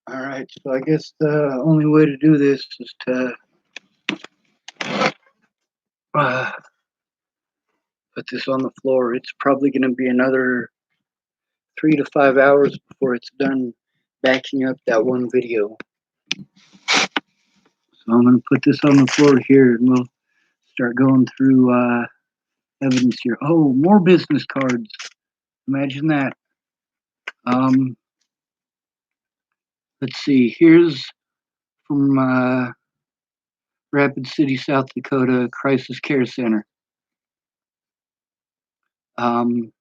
Alright, so I guess the only way to do this is to uh, put this on the floor. It's probably going to be another 3 to 5 hours before it's done backing up that one video. So I'm going to put this on the floor here and we'll start going through evidence here. Oh, more business cards. Imagine that. Um, let's see. Here's from Rapid City, South Dakota Crisis Care Center. Um,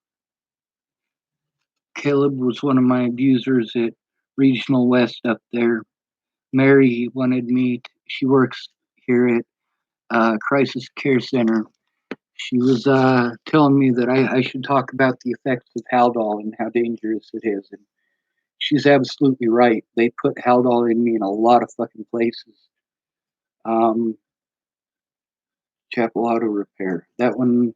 Caleb was one of my abusers at Regional West up there. Mary wanted me. She works here at Crisis Care Center. She was telling me that I should talk about the effects of Haldol and how dangerous it is. And she's absolutely right. They put Haldol in me in a lot of fucking places. Chapel Auto Repair. That one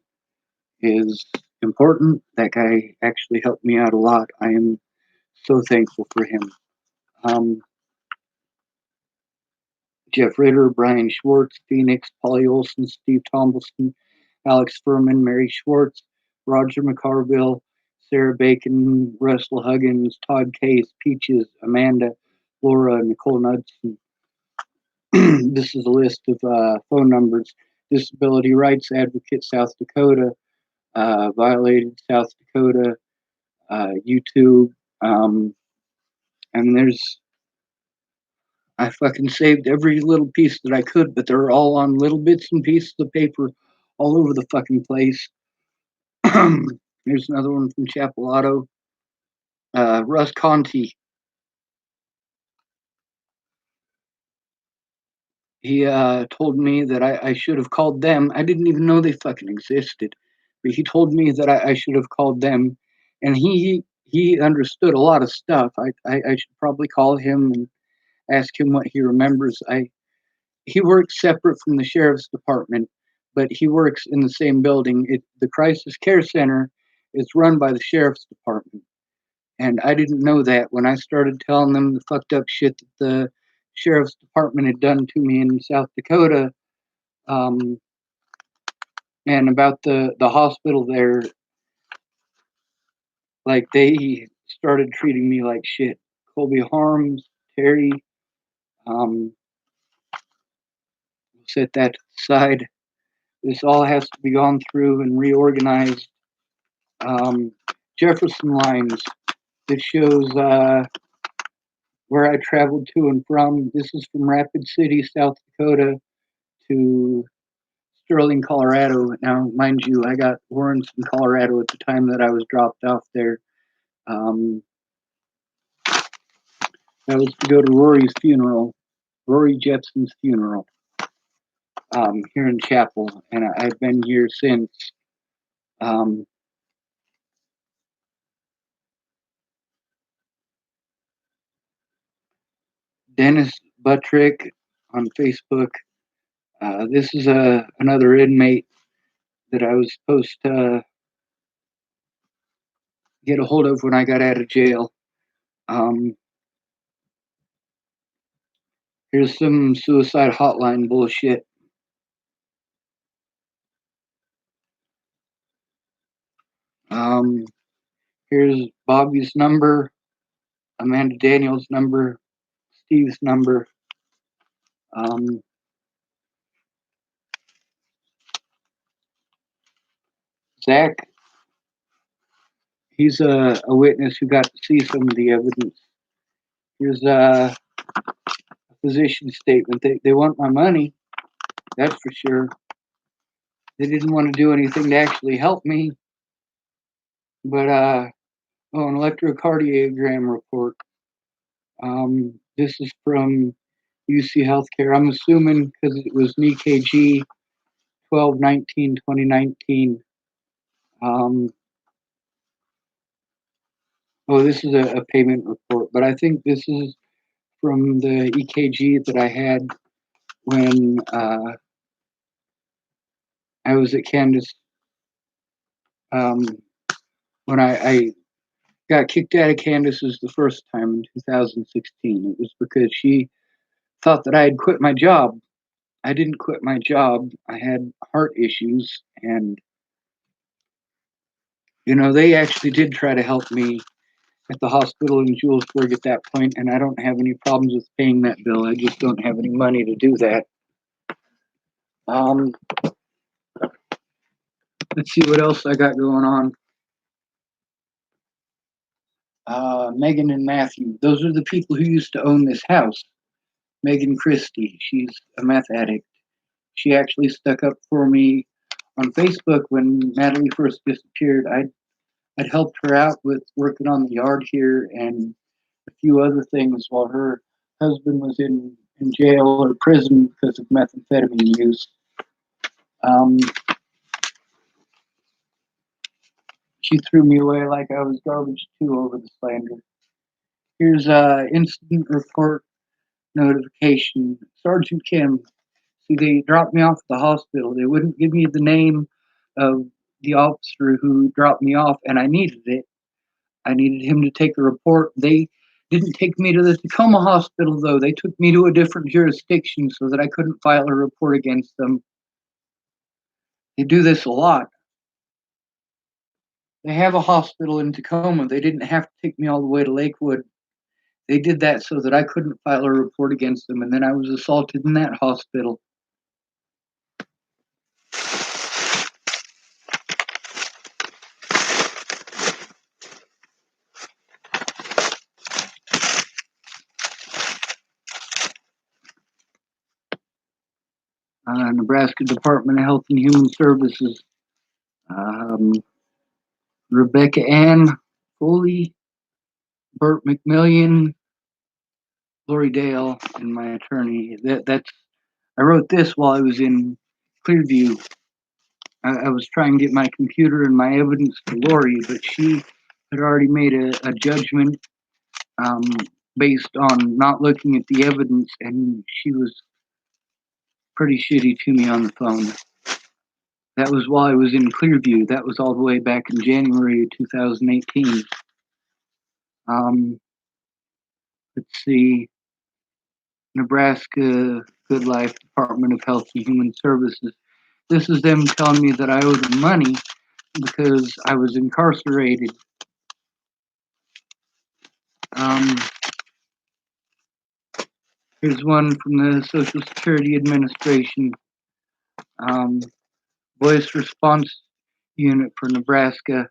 is important. That guy actually helped me out a lot. I am so thankful for him. Jeff Ritter, Brian Schwartz, Phoenix, Polly Olson, Steve Tombleson, Alex Furman, Mary Schwartz, Roger McCarville, Sarah Bacon, Russell Huggins, Todd Case, Peaches, Amanda, Laura, Nicole Knudsen. This is a list of phone numbers. Disability Rights Advocate, South Dakota, Violated, South Dakota, YouTube, and I fucking saved every little piece that I could, but they're all on little bits and pieces of paper all over the fucking place. Here's another one from Chapel Auto. Russ Conti. He told me that I should have called them. I didn't even know they fucking existed, but he told me that I should have called them, and he understood a lot of stuff. I should probably call him and ask him what he remembers. He works separate from the sheriff's department, but he works in the same building. The crisis care center is run by the sheriff's department, and I didn't know that when I started telling them the fucked up shit that the sheriff's department had done to me in South Dakota, um, and about the hospital there. Like they started treating me like shit. Colby Harms, Terry, um, set that aside. This all has to be gone through and reorganized. Um, Jefferson lines. It shows where I traveled to and from. This is from Rapid City, South Dakota to Sterling, Colorado. Now, mind you, I got warrants in Colorado at the time that I was dropped off there. Um, that was to go to Rory's funeral, Rory Jepson's funeral, here in Chapel, and I've been here since. Um, Dennis Buttrick on Facebook. This is another inmate that I was supposed to get a hold of when I got out of jail. Um, Here's some suicide hotline bullshit. Um, Here's Bobby's number, Amanda Daniels' number, Steve's number. Um, Zach, he's a witness who got to see some of the evidence. Here's a physician statement. They want my money, that's for sure. They didn't want to do anything to actually help me. But an electrocardiogram report. This is from UC Healthcare. I'm assuming because it was an EKG 12/19/2019. Um, this is a payment report, but I think this is from the EKG that I had when I was at Candace. Um, when I got kicked out of Candace's the first time in 2016. It was because she thought that I had quit my job. I didn't quit my job. I had heart issues, and they actually did try to help me at the hospital in Julesburg at that point, and I don't have any problems with paying that bill. I just don't have any money to do that. Um, let's see what else I got going on. Megan and Matthew, those are the people who used to own this house. Megan Christie, she's a meth addict. She actually stuck up for me on Facebook when Natalie first disappeared. I'd helped her out with working on the yard here and a few other things while her husband was in jail or prison because of methamphetamine use. Um, she threw me away like I was garbage too over the slander. Here's a incident report notification. Sergeant Kim. See, they dropped me off at the hospital. They wouldn't give me the name of the officer who dropped me off, and I needed it. I needed him to take a report. They didn't take me to the Tacoma hospital, though. They took me to a different jurisdiction so that I couldn't file a report against them. They do this a lot. They have a hospital in Tacoma. They didn't have to take me all the way to Lakewood. They did that so that I couldn't file a report against them, and then I was assaulted in that hospital. Nebraska Department of Health and Human Services. Rebecca Ann Foley, Burt McMillian, Lori Dale, and my attorney. I wrote this while I was in Clearview. I was trying to get my computer and my evidence to Lori, but she had already made a judgment um, based on not looking at the evidence, and she was pretty shitty to me on the phone. That was while I was in Clearview. That was all the way back in January of 2018. Let's see. Nebraska Good Life Department of Health and Human Services. This is them telling me that I owe them money because I was incarcerated. Here's one from the Social Security Administration. Voice Response Unit for Nebraska.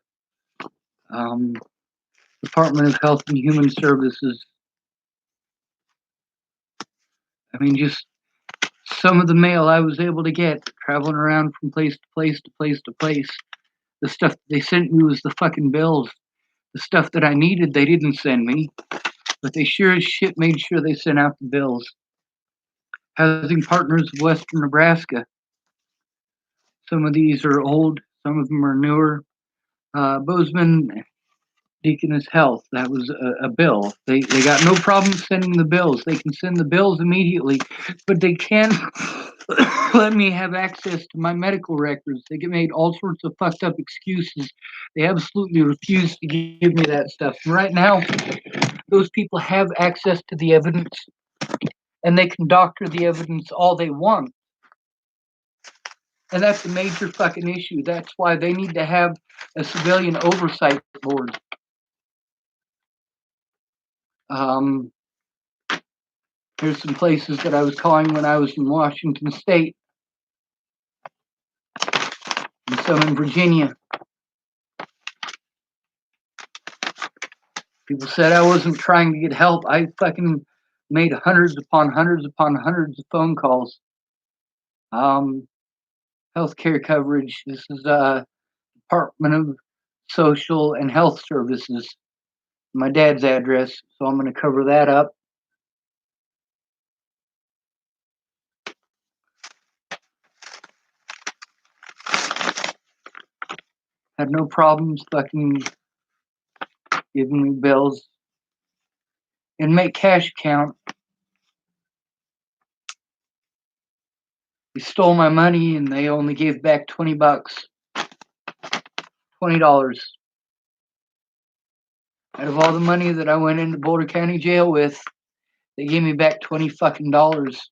Department of Health and Human Services. I mean, just some of the mail I was able to get traveling around from place to place to place to place. The stuff they sent me was the fucking bills. The stuff that I needed, they didn't send me, but they sure as shit made sure they sent out the bills. Housing Partners of Western Nebraska. Some of these are old, some of them are newer. Bozeman Deaconess Health, that was a bill. They got no problem sending the bills. They can send the bills immediately, but they can't let me have access to my medical records. They get made all sorts of fucked up excuses. They absolutely refuse to give me that stuff. And right now, those people have access to the evidence, and they can doctor the evidence all they want. And that's a major fucking issue. That's why they need to have a civilian oversight board. Here's some places that I was calling when I was in Washington State, and some in Virginia. People said I wasn't trying to get help. I fucking made hundreds upon hundreds upon hundreds of phone calls. Healthcare coverage. This is Department of Social and Health Services. My dad's address, so I'm going to cover that up. Had no problems fucking giving me bills. Inmate cash account. They stole my money and they only gave back $20. $20. Out of all the money that I went into Boulder County Jail with, they gave me back $20 fucking dollars.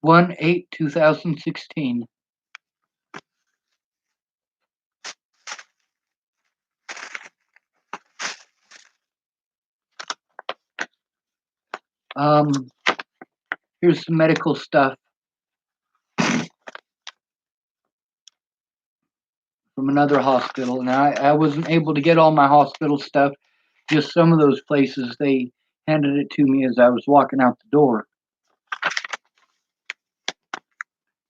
1/8/2016. Um, Here's some medical stuff from another hospital. Now, I wasn't able to get all my hospital stuff, just some of those places. They handed it to me as I was walking out the door.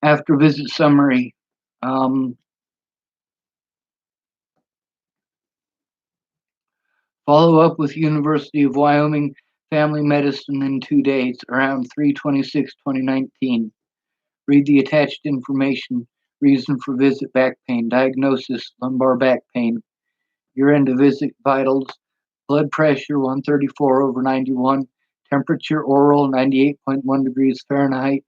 After visit summary, follow up with University of Wyoming Family Medicine in 2 days, around 3/26/2019. Read the attached information. Reason for visit: back pain. Diagnosis: lumbar back pain. Your end of visit vitals: blood pressure 134/91, temperature oral 98.1 degrees Fahrenheit,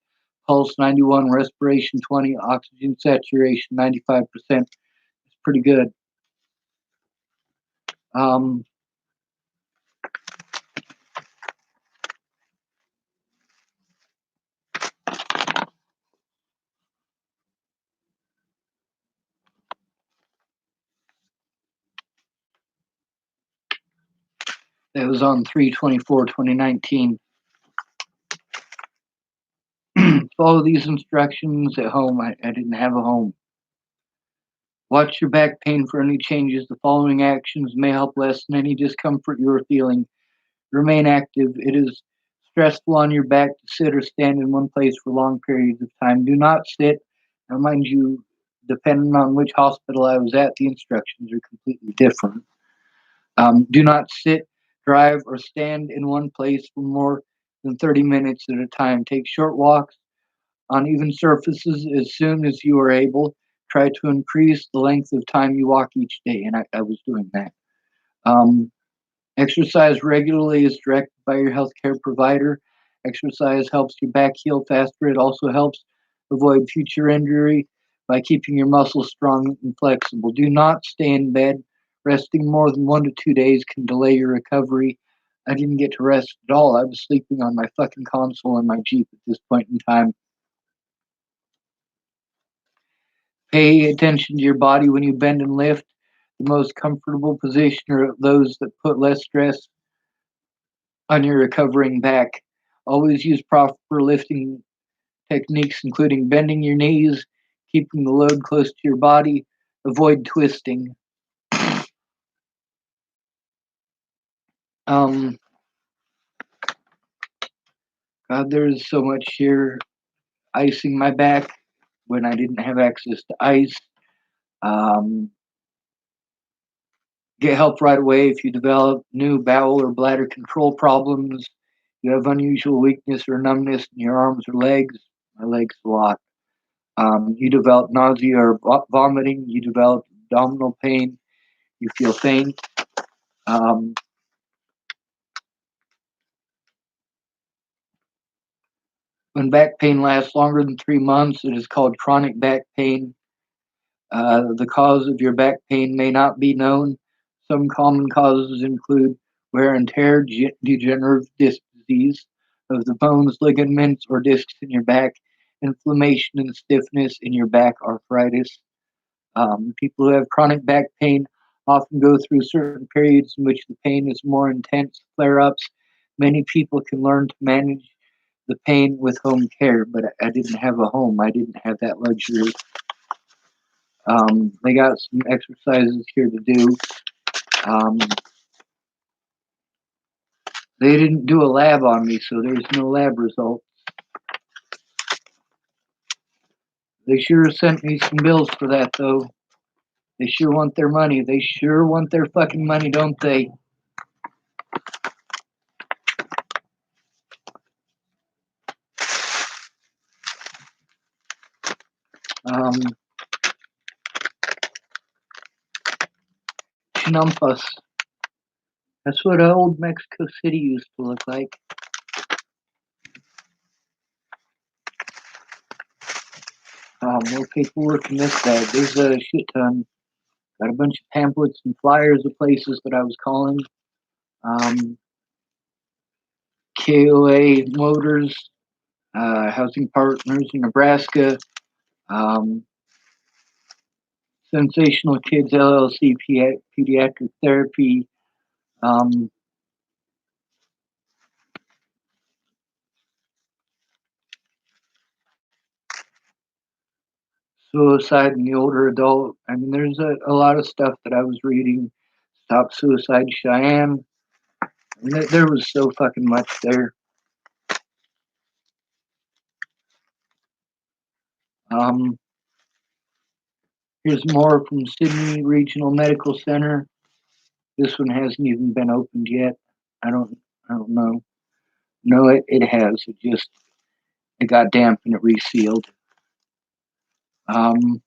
pulse 91, respiration 20, oxygen saturation 95%. It's pretty good. That was on 3/24/2019. Follow these instructions at home. I didn't have a home. Watch your back pain for any changes. The following actions may help lessen any discomfort you are feeling. Remain active. It is stressful on your back to sit or stand in one place for long periods of time. Do not sit. Now, mind you, depending on which hospital I was at, the instructions are completely different. Do not sit, drive, or stand in one place for more than 30 minutes at a time. Take short walks on even surfaces as soon as you are able. Try to increase the length of time you walk each day, and I was doing that. Um, Exercise regularly as directed by your healthcare provider. Exercise helps your back heal faster. It also helps avoid future injury by keeping your muscles strong and flexible. Do not stay in bed. Resting more than 1 to 2 days can delay your recovery. I didn't get to rest at all. I was sleeping on my fucking console in my Jeep at this point in time. Pay attention to your body when you bend and lift. The most comfortable position are those that put less stress on your recovering back. Always use proper lifting techniques, including bending your knees, keeping the load close to your body, avoid twisting. Um, God, there's so much here. Icing my back when I didn't have access to ice. Um, get help right away if you develop new bowel or bladder control problems. You have unusual weakness or numbness in your arms or legs. My legs a lot. You develop nausea or vomiting. You develop abdominal pain. You feel faint. Um, when back pain lasts longer than 3 months, it is called chronic back pain. The cause of your back pain may not be known. Some common causes include wear and tear, degenerative disc disease of the bones, ligaments, or discs in your back, inflammation and stiffness in your back, arthritis. People who have chronic back pain often go through certain periods in which the pain is more intense, flare ups. Many people can learn to manage the pain with home care, but I didn't have a home. I didn't have that luxury. They got some exercises here to do. Um, they didn't do a lab on me, so there's no lab results. They sure sent me some bills for that, though. They sure want their money. They sure want their fucking money, don't they? Um, Chinampas. That's what old Mexico City used to look like. Um, more paperwork in this bag. There's a shit ton. Got a bunch of pamphlets and flyers of places that I was calling. KOA Motors, Housing Partners in Nebraska, um, Sensational Kids LLC, Pediatric Therapy, um, suicide in the older adult. I mean, there's a lot of stuff that I was reading. Stop Suicide Cheyenne. And there was so fucking much there. Um, Here's more from Sydney Regional Medical Center. This one hasn't even been opened yet. I don't know. No, it has. It got damp and it resealed. Um,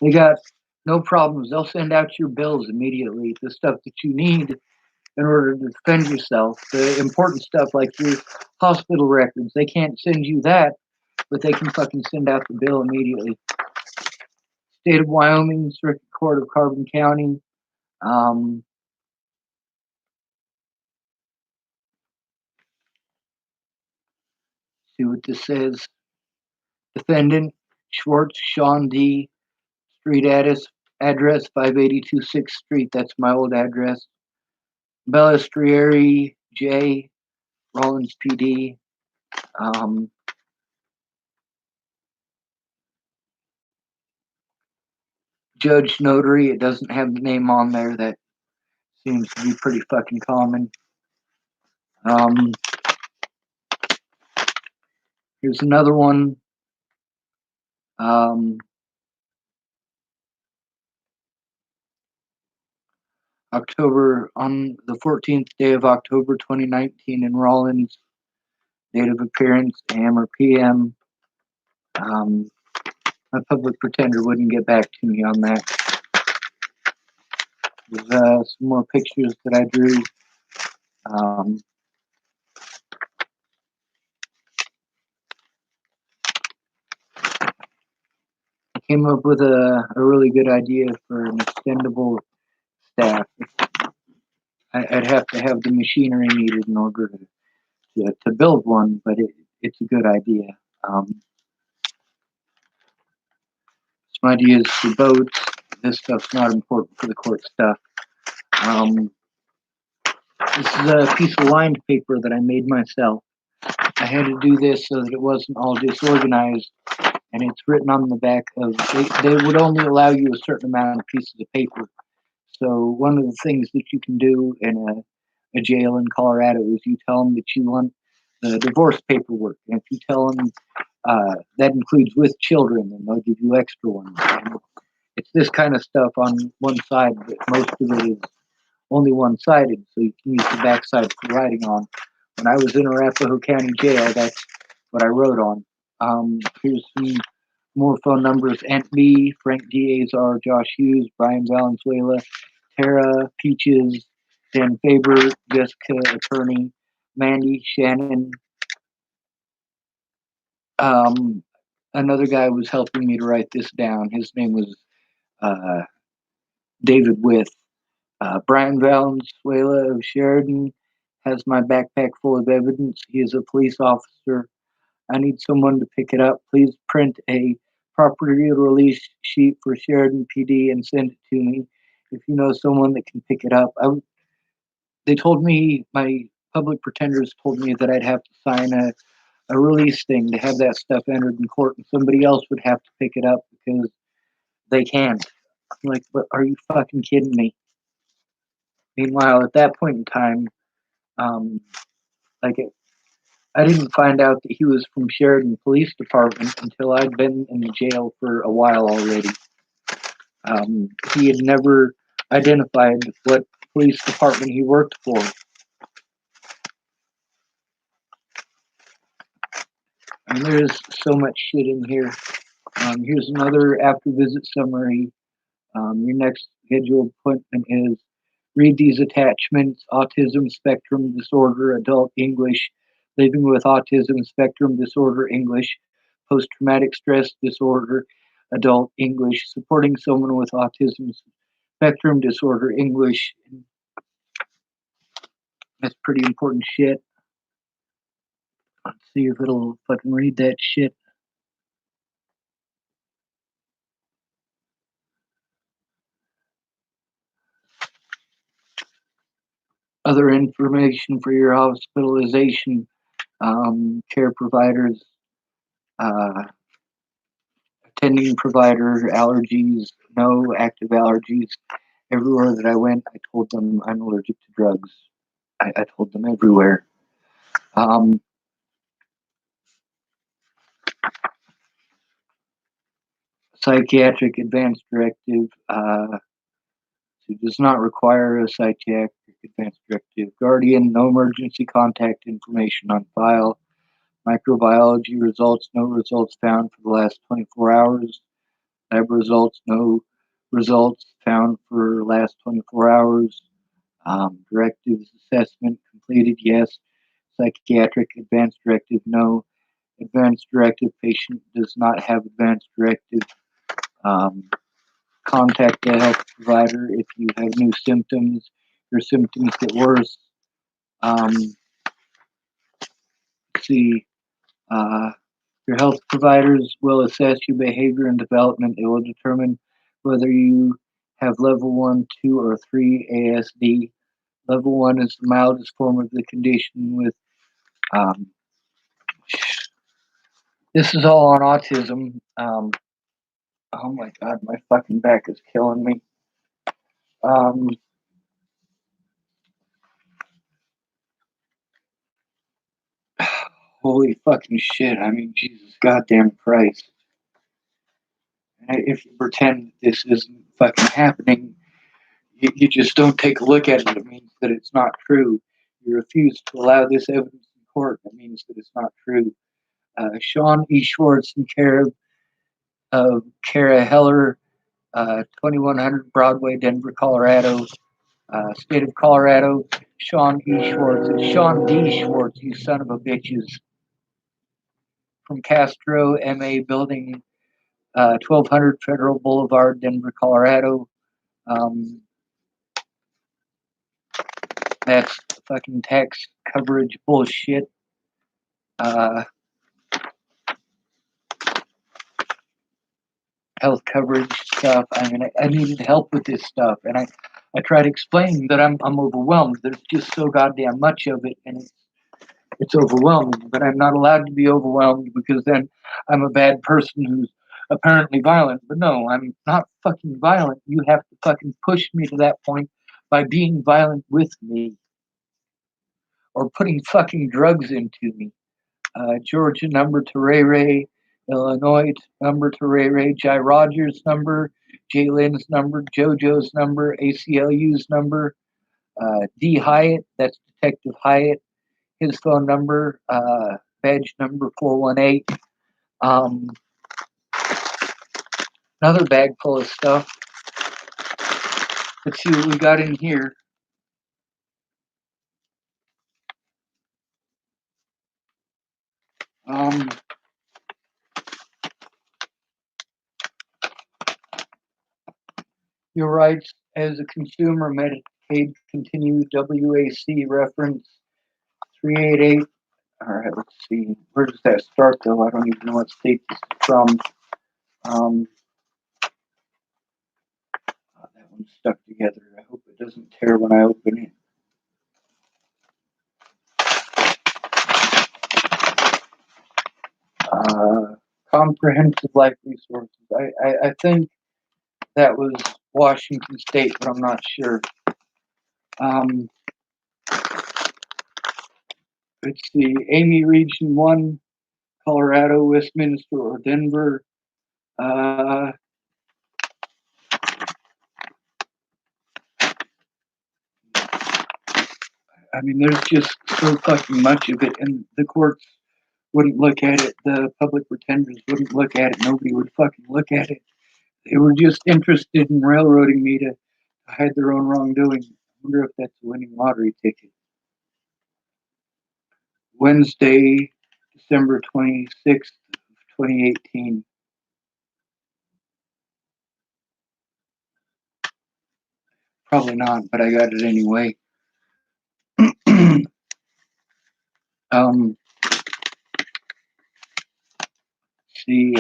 they got no problems. They'll send out your bills immediately, the stuff that you need in order to defend yourself. The important stuff like your hospital records, they can't send you that, but they can fucking send out the bill immediately. State of Wyoming, Circuit Court of Carbon County. Um, see what this says. Defendant Schwartz Sean D. Street address 582 6th Street. That's my old address. Bellistrieri J. Rollins PD. Um, Judge Notary. It doesn't have the name on there. That seems to be pretty fucking common. Here's another one. October, on the 14th day of October 2019 in Rollins. Date of appearance, AM or PM. My public pretender wouldn't get back to me on that. There's some more pictures that I drew. I came up with a really good idea for an extendable staff. I'd have to have the machinery needed in order to build one, but it's a good idea. Some ideas for boats. This stuff's not important for the court stuff. This is a piece of lined paper that I made myself. I had to do this so that it wasn't all disorganized, and it's written on the back of. They would only allow you a certain amount of pieces of paper. So one of the things that you can do in a jail in Colorado is you tell them that you want the divorce paperwork, and if you tell them that includes with children, then they'll give you extra ones. And it's this kind of stuff on one side, but most of it is only one-sided, so you can use the backside for writing on. When I was in Arapahoe County Jail, that's what I wrote on. Here's some more phone numbers. Aunt B, Frank D'Azar, Josh Hughes, Brian Valenzuela, Tara, Peaches, Dan Faber, Jessica, Attorney, Mandy, Shannon. Another guy was helping me to write this down. His name was David With. Brian Valenzuela of Sheridan has my backpack full of evidence. He is a police officer. I need someone to pick it up. Please print a property release sheet for Sheridan PD and send it to me. If you know someone that can pick it up, they told me, my public pretenders told me that I'd have to sign a release thing to have that stuff entered in court, and somebody else would have to pick it up because they can't. I'm like, but are you fucking kidding me? Meanwhile, at that point in time, um, like I didn't find out that he was from Sheridan Police Department until I'd been in the jail for a while already. He had never identified what police department he worked for. And there's so much shit in here. Here's another after visit summary. Your next scheduled appointment is read these attachments: autism spectrum disorder, adult English, living with autism spectrum disorder English, post-traumatic stress disorder, adult English, supporting someone with autism spectrum disorder, English. That's pretty important shit. Let's see if it'll fucking read that shit. Other information for your hospitalization, care providers, uh, attending provider, allergies, no active allergies. Everywhere that I went, I told them I'm allergic to drugs. I told them everywhere. Psychiatric advance directive. It does not require a psychiatric advance directive. Guardian, no emergency contact information on file. Microbiology results, no results found for the last 24 hours. Lab results, no results found for last 24 hours. Directives assessment completed, yes. Psychiatric advance directive, no. Advance directive, patient does not have advance directive. Contact the health provider if you have new symptoms, your symptoms get worse. See, your health providers will assess your behavior and development. They will determine whether you have level 1, 2, or 3 ASD. Level 1 is the mildest form of the condition with, this is all on autism. Oh my God, my fucking back is killing me. Holy fucking shit. I mean, Jesus goddamn Christ. If you pretend this isn't fucking happening, you just don't take a look at it. It means that it's not true. You refuse to allow this evidence in court. That means that it's not true. Sean E. Schwartz and Kara Heller, 2100 Broadway, Denver, Colorado. State of Colorado, Sean E. Schwartz. It's Sean D. Schwartz, you son of a bitches. From Castro, MA Building, 1200 Federal Boulevard, Denver, Colorado. That's fucking tax coverage bullshit. Health coverage stuff. I mean, I needed help with this stuff, and I tried explaining that I'm overwhelmed. There's just so goddamn much of it, and it's overwhelming. But I'm not allowed to be overwhelmed because then I'm a bad person who's apparently violent. But no, I'm not fucking violent. You have to fucking push me to that point by being violent with me or putting fucking drugs into me. Georgia number to Ray Ray, Illinois number to Ray Ray, Jai Rogers number, Jay Lynn's number, JoJo's number, ACLU's number, D Hyatt, that's Detective Hyatt, his phone number, badge number 418. Another bag full of stuff. Let's see what we got in here. Your rights as a consumer, Medicaid continue, WAC reference 388. All right, let's see. Where does that start, though? I don't even know what state this is from. That one's stuck together. I hope it doesn't tear when I open it. Comprehensive Life Resources. I think that was Washington State, but I'm not sure. Let's see. Amy Region 1, Colorado, Westminster, or Denver. I mean, there's just so fucking much of it, and the courts wouldn't look at it. The public pretenders wouldn't look at it. Nobody would fucking look at it. They were just interested in railroading me to hide their own wrongdoing. I wonder if that's a winning lottery ticket. Wednesday, December 26th, 2018. Probably not, but I got it anyway. um, see,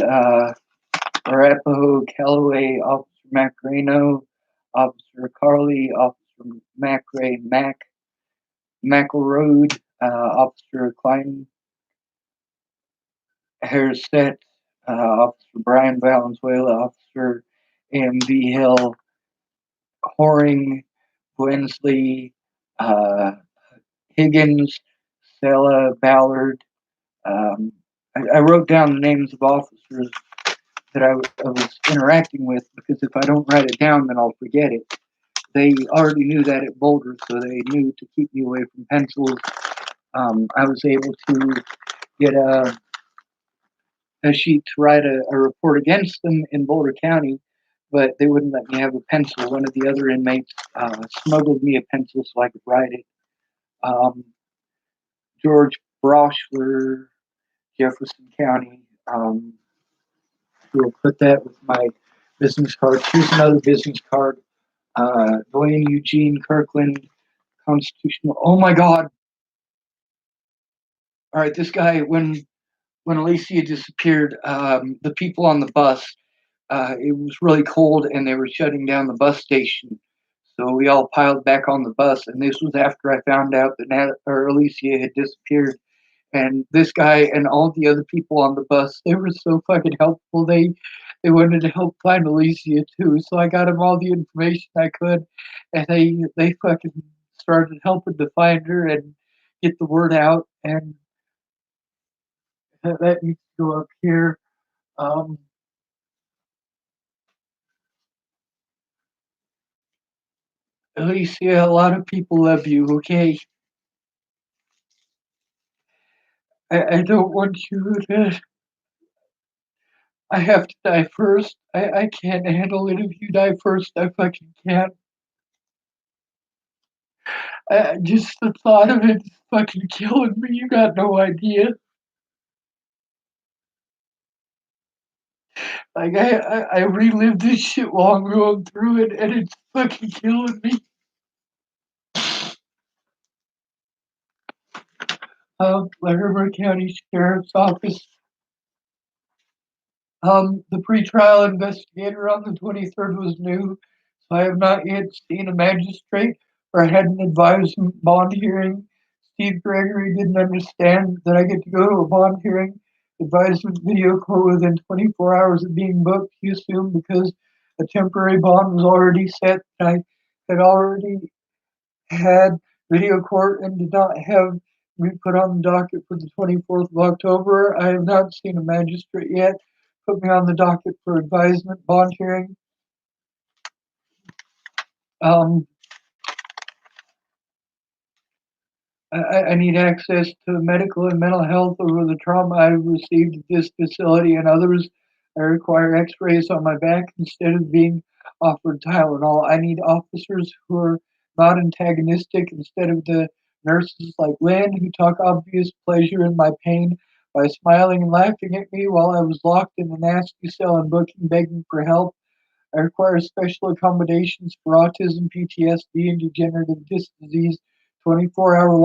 Arapahoe, Callaway, Officer Macareno, Officer Carley, Officer Macrae, McElroad, Officer Klein, Harriset, Officer Brian Valenzuela, Officer A.M.B. Hill, Horing, Wensley, uh, Higgins, Stella Ballard. Um, I wrote down the names of officers that I was interacting with because if I don't write it down, then I'll forget it. They already knew that at Boulder, so they knew to keep me away from pencils. I was able to get a sheet to write a report against them in Boulder County, but they wouldn't let me have a pencil. One of the other inmates smuggled me a pencil so I could write it. Um, George Broschler, Jefferson County. We'll put that with my business card. Here's another business card. Dwayne Eugene Kirkland, Constitutional. Oh my God! All right, this guy when Alicia disappeared, the people on the bus. It was really cold, and they were shutting down the bus station. So we all piled back on the bus, and this was after I found out that Alicia had disappeared. And this guy and all the other people on the bus, they were so fucking helpful. They wanted to help find Alicia too. So I got them all the information I could, and they fucking started helping to find her and get the word out. And that needs to go up here. Um, Alicia, a lot of people love you. Okay, I don't want you to. I have to die first. I can't handle it if you die first. I fucking can't. Just the thought of it is fucking killing me. You got no idea. Like I relived this shit while I'm going through it, and it's fucking killing me. Larimer County Sheriff's Office. The pretrial investigator on the 23rd was new, so I have not yet seen a magistrate or had an advisement bond hearing. Steve Gregory didn't understand that I get to go to a bond hearing advisement video court within 24 hours of being booked. He assumed because a temporary bond was already set, and I had already had video court and did not have me put on the docket for the 24th of October. I have not seen a magistrate yet put me on the docket for advisement bond hearing. Um, I need access to medical and mental health over the trauma I've received at this facility and others. I require x-rays on my back instead of being offered Tylenol. I need officers who are not antagonistic instead of the nurses like Lynn who talk obvious pleasure in my pain by smiling and laughing at me while I was locked in a nasty cell and begging for help. I require special accommodations for autism, PTSD, and degenerative disc disease. 23-hour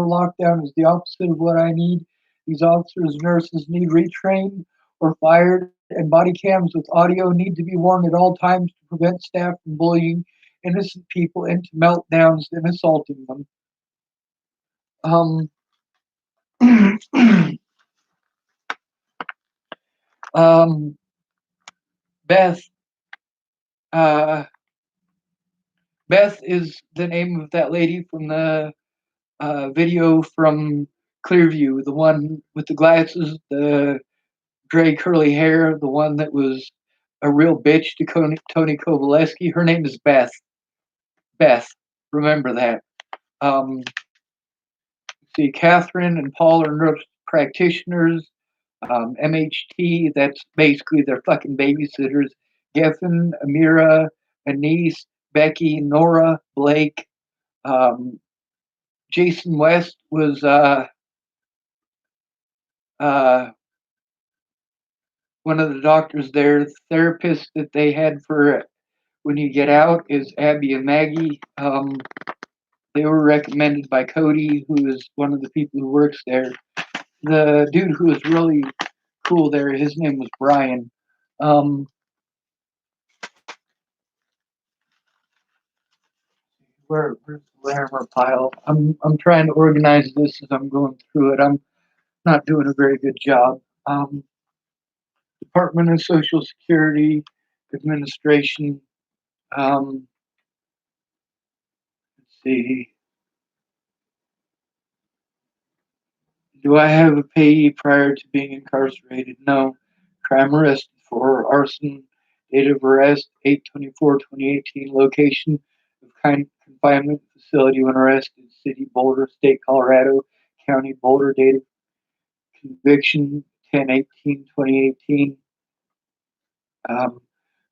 lockdown is the opposite of what I need. These officers and nurses need retrained or fired, and body cams with audio need to be worn at all times to prevent staff from bullying innocent people into meltdowns and assaulting them. Um, um, Beth, uh, Beth is the name of that lady from the video from Clearview, the one with the glasses, the gray curly hair, the one that was a real bitch to Tony Kovaleski. Her name is Beth. Beth, remember that. Um, see, Catherine and Paul are nurse practitioners. MHT, that's basically their fucking babysitters. Geffen, Amira, Anise, Becky, Nora, Blake. Um, Jason West was uh, one of the doctors there, the therapist that they had for when you get out is Abby and Maggie. They were recommended by Cody, who is one of the people who works there. The dude who was really cool there, his name was Brian. Um, where's the Larimer pile? I'm trying to organize this as I'm going through it. I'm not doing a very good job. Department of Social Security Administration. Um, let's see. Do I have a payee prior to being incarcerated? No. Crime arrested for arson. Date of arrest 8/24/2018. Location of confinement facility when arrested. City Boulder, State Colorado. County Boulder. Date of conviction 10/18/2018. Um,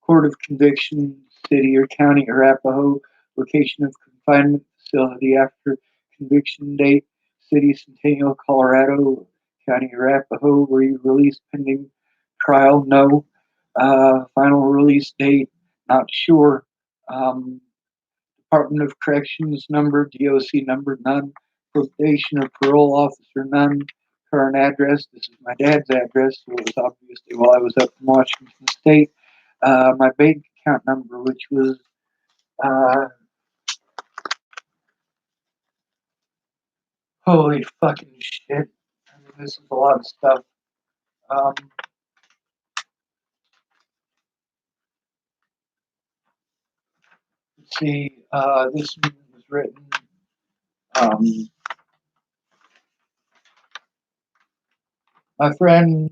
Court of conviction, city or county, Arapahoe. Location of confinement facility after conviction date, city, Centennial, Colorado, county, Arapahoe. Were you released pending trial? No. Final release date, not sure. Um, Department of Corrections number, DOC number, none. Probation or parole officer, none. Current address, this is my dad's address, so it was obviously while I was up in Washington State. My bank account number, which was uh, holy fucking shit. I mean, this is a lot of stuff. Um, let's see, this one was written. Um, my friend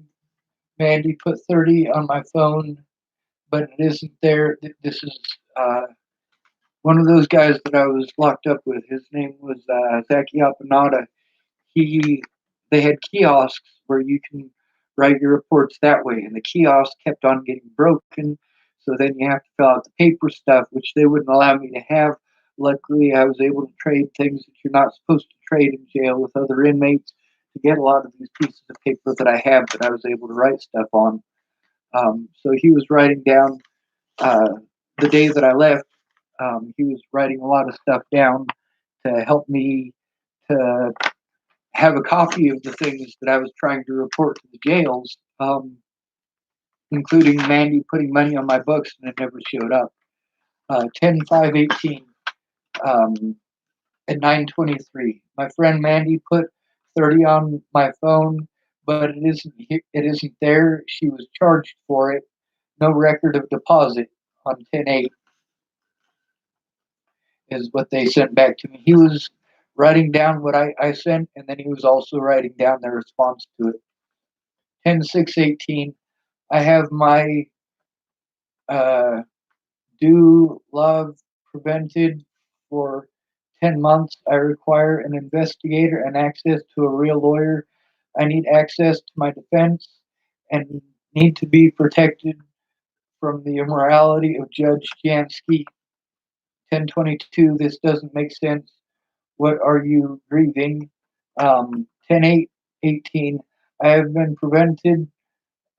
Mandy put 30 on my phone, but it isn't there. This is one of those guys that I was locked up with. His name was Zaki Apanada. He They had kiosks where you can write your reports that way, and the kiosk kept on getting broken. So then you have to fill out the paper stuff, which they wouldn't allow me to have. Luckily, I was able to trade things that you're not supposed to trade in jail with other inmates to get a lot of these pieces of paper that I have that I was able to write stuff on. So he was writing down uh, the day that I left. He was writing a lot of stuff down to help me to have a copy of the things that I was trying to report to the jails, including Mandy putting money on my books and it never showed up. 10/5/18 um, at 9:23. My friend Mandy put 30 on my phone, but it isn't there. She was charged for it. No record of deposit on 10/8 is what they sent back to me. He was writing down what I sent, and then he was also writing down their response to it. 10/6/18. I have my uh, due love prevented for 10 months. I require an investigator and access to a real lawyer. I need access to my defense and need to be protected from the immorality of Judge Jansky. 10/22. This doesn't make sense. What are you grieving? 10/8/18. I have been prevented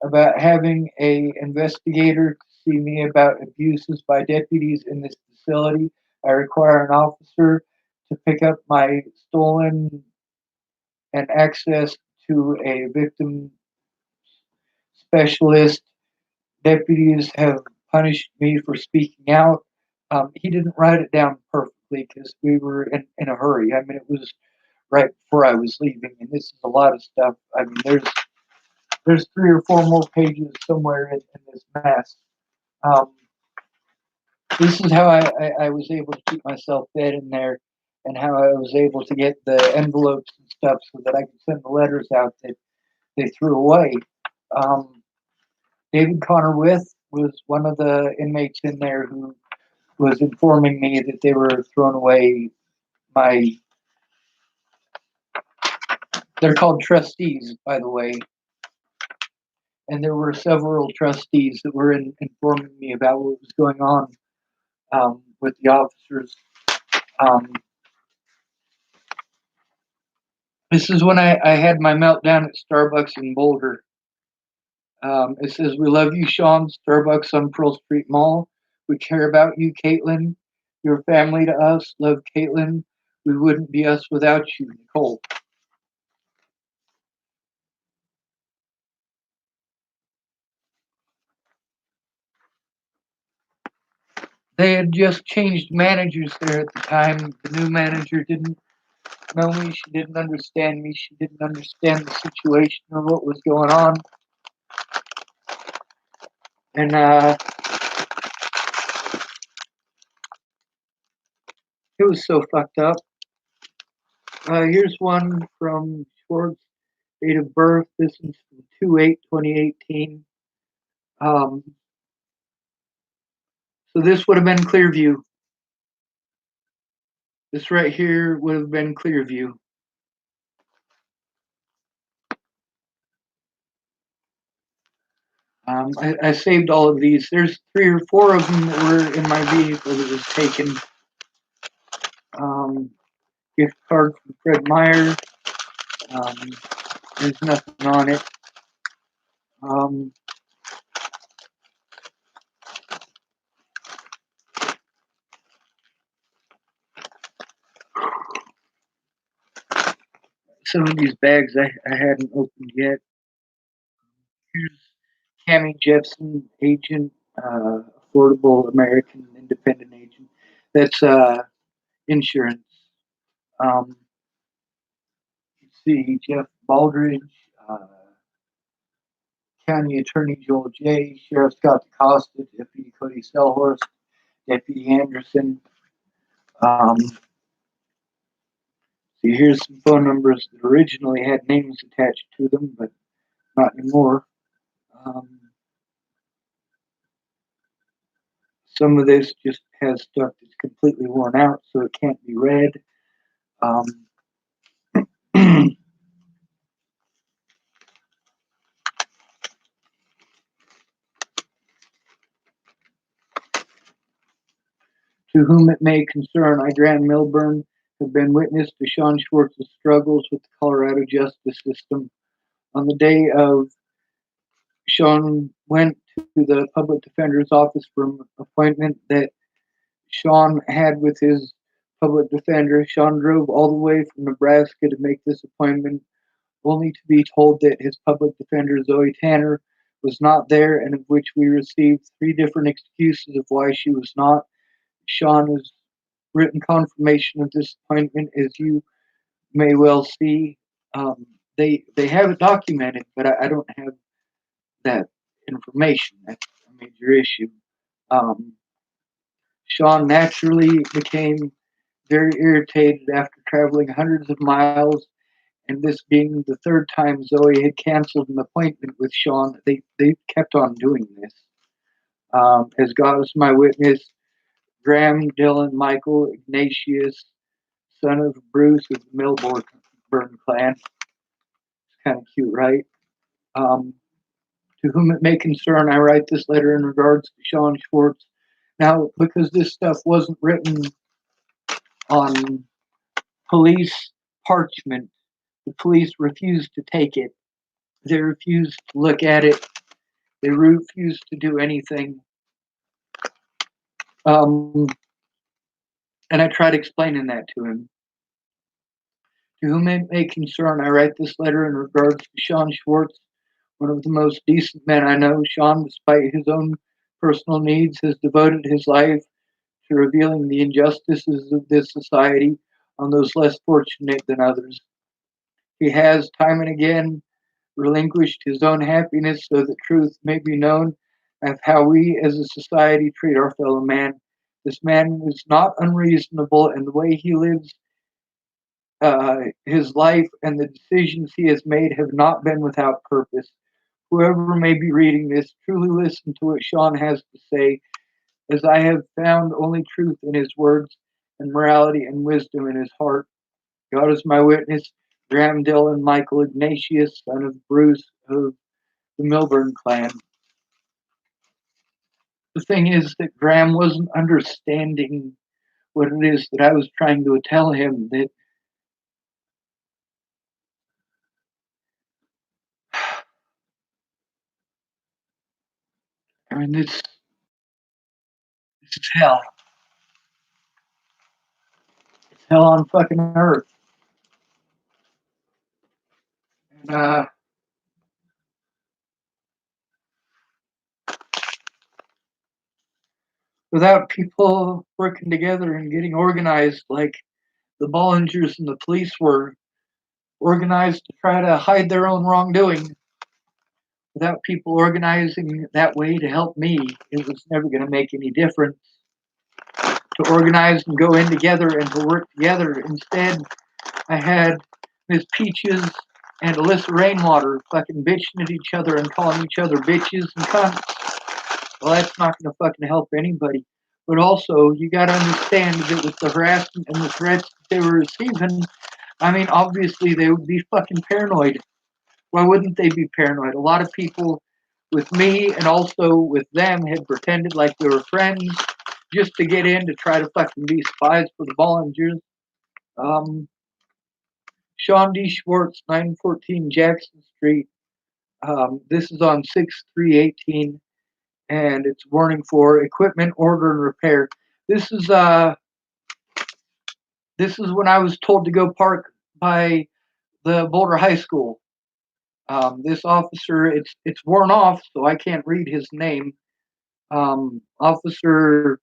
about having a investigator to see me about abuses by deputies in this facility. I require an officer to pick up my stolen and access to a victim specialist. Deputies have punished me for speaking out. He didn't write it down perfectly because we were in a hurry. I mean, it was right before I was leaving, and this is a lot of stuff. I mean, there's 3 or 4 more pages somewhere in this mess. Um, this is how I was able to keep myself fed in there, and how I was able to get the envelopes and stuff so that I could send the letters out that they threw away. Um, David Connor With was one of the inmates in there who was informing me that they were throwing away my. They're called trustees, by the way, and there were several trustees that were informing me about what was going on with the officers. Um, this is when I had my meltdown at Starbucks in Boulder. It says, "We love you, Sean. Starbucks on Pearl Street Mall. We care about you, Caitlin. You're family to us. Love, Caitlin. We wouldn't be us without you, Nicole." They had just changed managers there at the time. The new manager didn't know me. She didn't understand me. She didn't understand the situation or what was going on. And it was so fucked up. Here's one from Schwartz, date of birth. This is 2/8/2018. Um, so this would have been Clearview. This right here would have been Clearview. I saved all of these. There's 3 or 4 of them that were in my vehicle that was taken. Gift card from Fred Meyer. Um, there's nothing on it. Um, some of these bags I hadn't opened yet. Here's Tammy Jepson, agent, Affordable American Independent Agent. That's insurance. Um, let's see, Jeff Baldridge, uh, County Attorney Joel J., Sheriff Scott DeCosta, Deputy Cody Selhorst, Deputy Anderson. See, here's some phone numbers that originally had names attached to them, but not anymore. Um, some of this just has stuff that's completely worn out, so it can't be read. Um, To whom it may concern, I, Graham Milburn, have been witness to Sean Schwartz's struggles with the Colorado justice system. On the day of Sean went to the public defender's office for an appointment that Sean had with his public defender. Sean drove all the way from Nebraska to make this appointment, only to be told that his public defender, Zoe Tanner, was not there, and of which we received 3 different excuses of why she was not. Sean has written confirmation of this appointment, as you may well see. They have it documented, but I don't have that information. That's a major issue. Um, Sean naturally became very irritated after traveling hundreds of miles, and this being the 3rd time Zoe had canceled an appointment with Sean. They kept on doing this. As God is my witness, Graham, Dylan, Michael, Ignatius, son of Bruce of the Milburn clan. It's kind of cute, right? Um, to whom it may concern, I write this letter in regards to Sean Schwartz. Now, because this stuff wasn't written on police parchment, the police refused to take it. They refused to look at it. They refused to do anything. Um, and I tried explaining that to him. To whom it may concern, I write this letter in regards to Sean Schwartz, one of the most decent men I know. Sean, despite his own personal needs, has devoted his life to revealing the injustices of this society on those less fortunate than others. He has, time and again, relinquished his own happiness so that truth may be known of how we as a society treat our fellow man. This man is not unreasonable, and the way he lives his life and the decisions he has made have not been without purpose. Whoever may be reading this, truly listen to what Sean has to say, as I have found only truth in his words and morality and wisdom in his heart. God is my witness. Graham Dillon, Michael Ignatius, son of Bruce of the Milburn clan. The thing is that Graham wasn't understanding what it is that I was trying to tell him, that I mean, this is hell. It's hell on fucking earth. And, without people working together and getting organized like the Bollingers and the police were organized to try to hide their own wrongdoing, without people organizing that way to help me, it was never going to make any difference. To organize and go in together and to work together. Instead, I had Miss Peaches and Alyssa Rainwater fucking bitching at each other and calling each other bitches and cunts. Well, that's not going to fucking help anybody. But also, you got to understand that with the harassment and the threats that they were receiving, I mean, obviously they would be fucking paranoid. Why wouldn't they be paranoid? A lot of people with me and also with them had pretended like they were friends just to get in to try to fucking be spies for the Bollingers. Um, Sean D. Schwartz, 914 Jackson Street. This is on 6318, and it's warning for equipment order and repair. This is when I was told to go park by the Boulder High School. This officer, it's worn off, so I can't read his name. Officer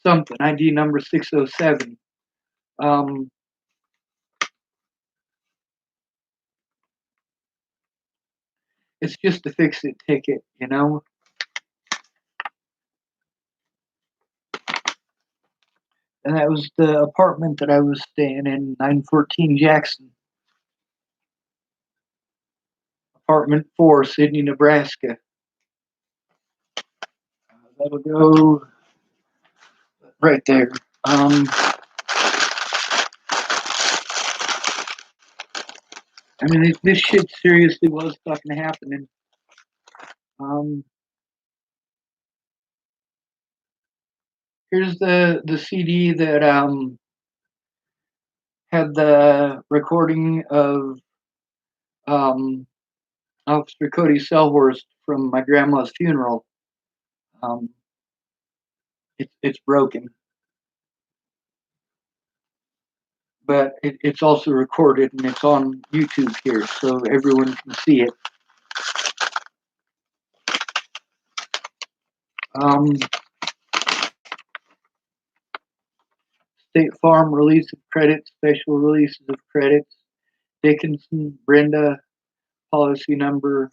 something, ID number 607. Um, it's just a fix it ticket, you know. And that was the apartment that I was staying in, 914 Jackson. Apartment 4, Sydney, Nebraska. That'll go right there. I mean, this shit seriously was fucking happening. Um, here's the CD that had the recording of um, Officer Cody Selhorst from my grandma's funeral. Um, it's broken, but it's also recorded and it's on YouTube here, so everyone can see it. Um, State Farm release of credits, special releases of credits. Dickinson, Brenda, policy number.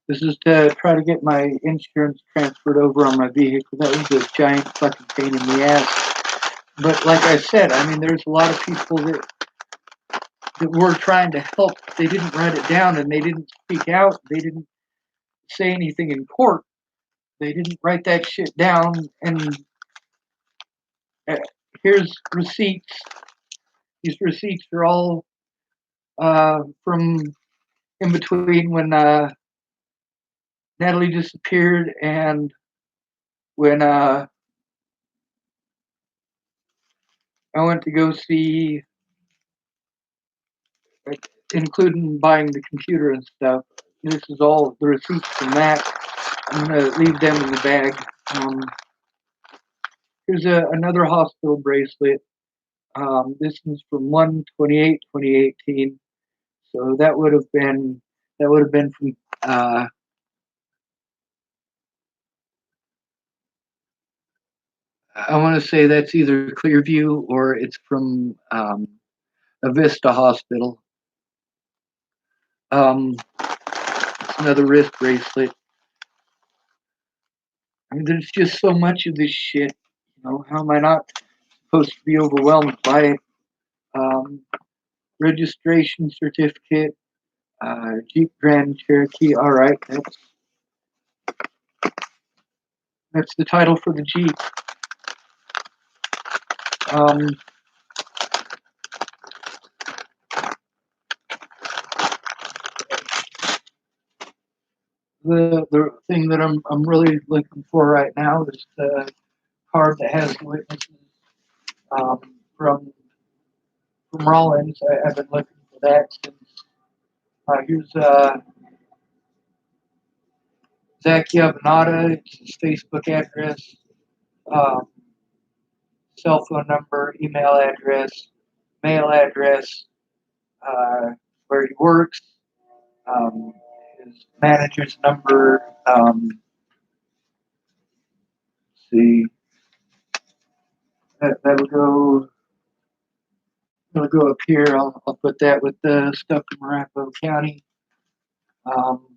This is to try to get my insurance transferred over on my vehicle. That was a giant fucking pain in the ass. But like I said, I mean, there's a lot of people that were trying to help. They didn't write it down and they didn't speak out. They didn't say anything in court. They didn't write that shit down. And uh, here's receipts. These receipts are all from in between when Natalie disappeared and when I went to go see, like, including buying the computer and stuff. This is all the receipts from that. I'm gonna leave them in the bag. Here's another hospital bracelet. This is from 1/28/2018. So that would have been from I want to say that's either Clearview or it's from Avista Hospital. It's another wrist bracelet. I mean, there's just so much of this shit. You know, how am I not supposed to be overwhelmed by it? Registration certificate, Jeep Grand Cherokee. All right, that's the title for the Jeep. Um, the thing that I'm really looking for right now is the card that has the witnesses um, from Rollins. I've been looking for that since. Here's Zach Yavanata, it's his Facebook address, um, cell phone number, email address, mail address, where he works, um, his manager's number. See, that'll go. That'll go up here. I'll put that with the stuff in Arapahoe County. Um,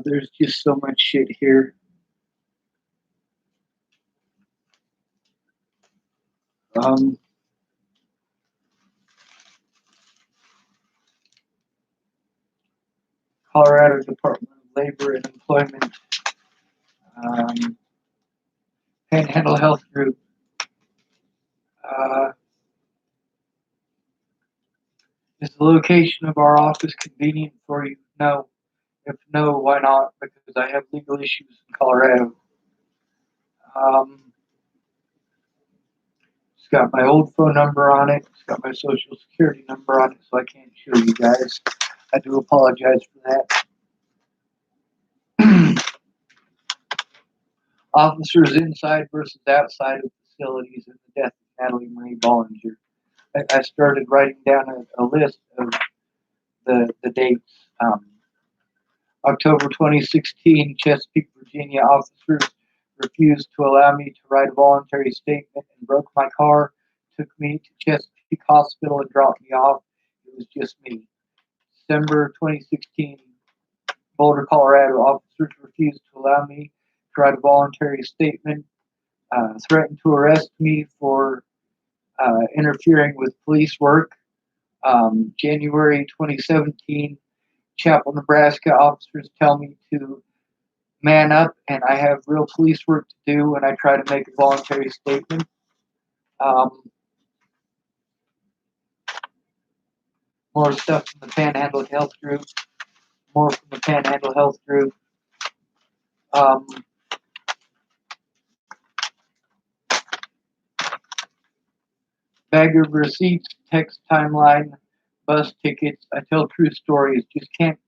there's just so much shit here. Um, Colorado Department of Labor and Employment, Panhandle Health Group. Uh, is the location of our office convenient for you? No. If no, why not? Because I have legal issues in Colorado. It's got my old phone number on it. It's got my social security number on it, so I can't show you guys. I do apologize for that. Officers inside versus outside of facilities in the death of Natalie Marie Bollinger. I started writing down a list of the dates. October 2016, Chesapeake, Virginia, officers refused to allow me to write a voluntary statement and broke my car, took me to Chesapeake Hospital and dropped me off. It was just me. December 2016, Boulder, Colorado, officers refused to allow me to write a voluntary statement, threatened to arrest me for interfering with police work. January 2017, Chapel, Nebraska, officers tell me to man up and I have real police work to do and I try to make a voluntary statement. More stuff from the Panhandle Health Group. More from the Panhandle Health Group. Bag of receipts, text timeline, bus tickets. I tell true stories, just can't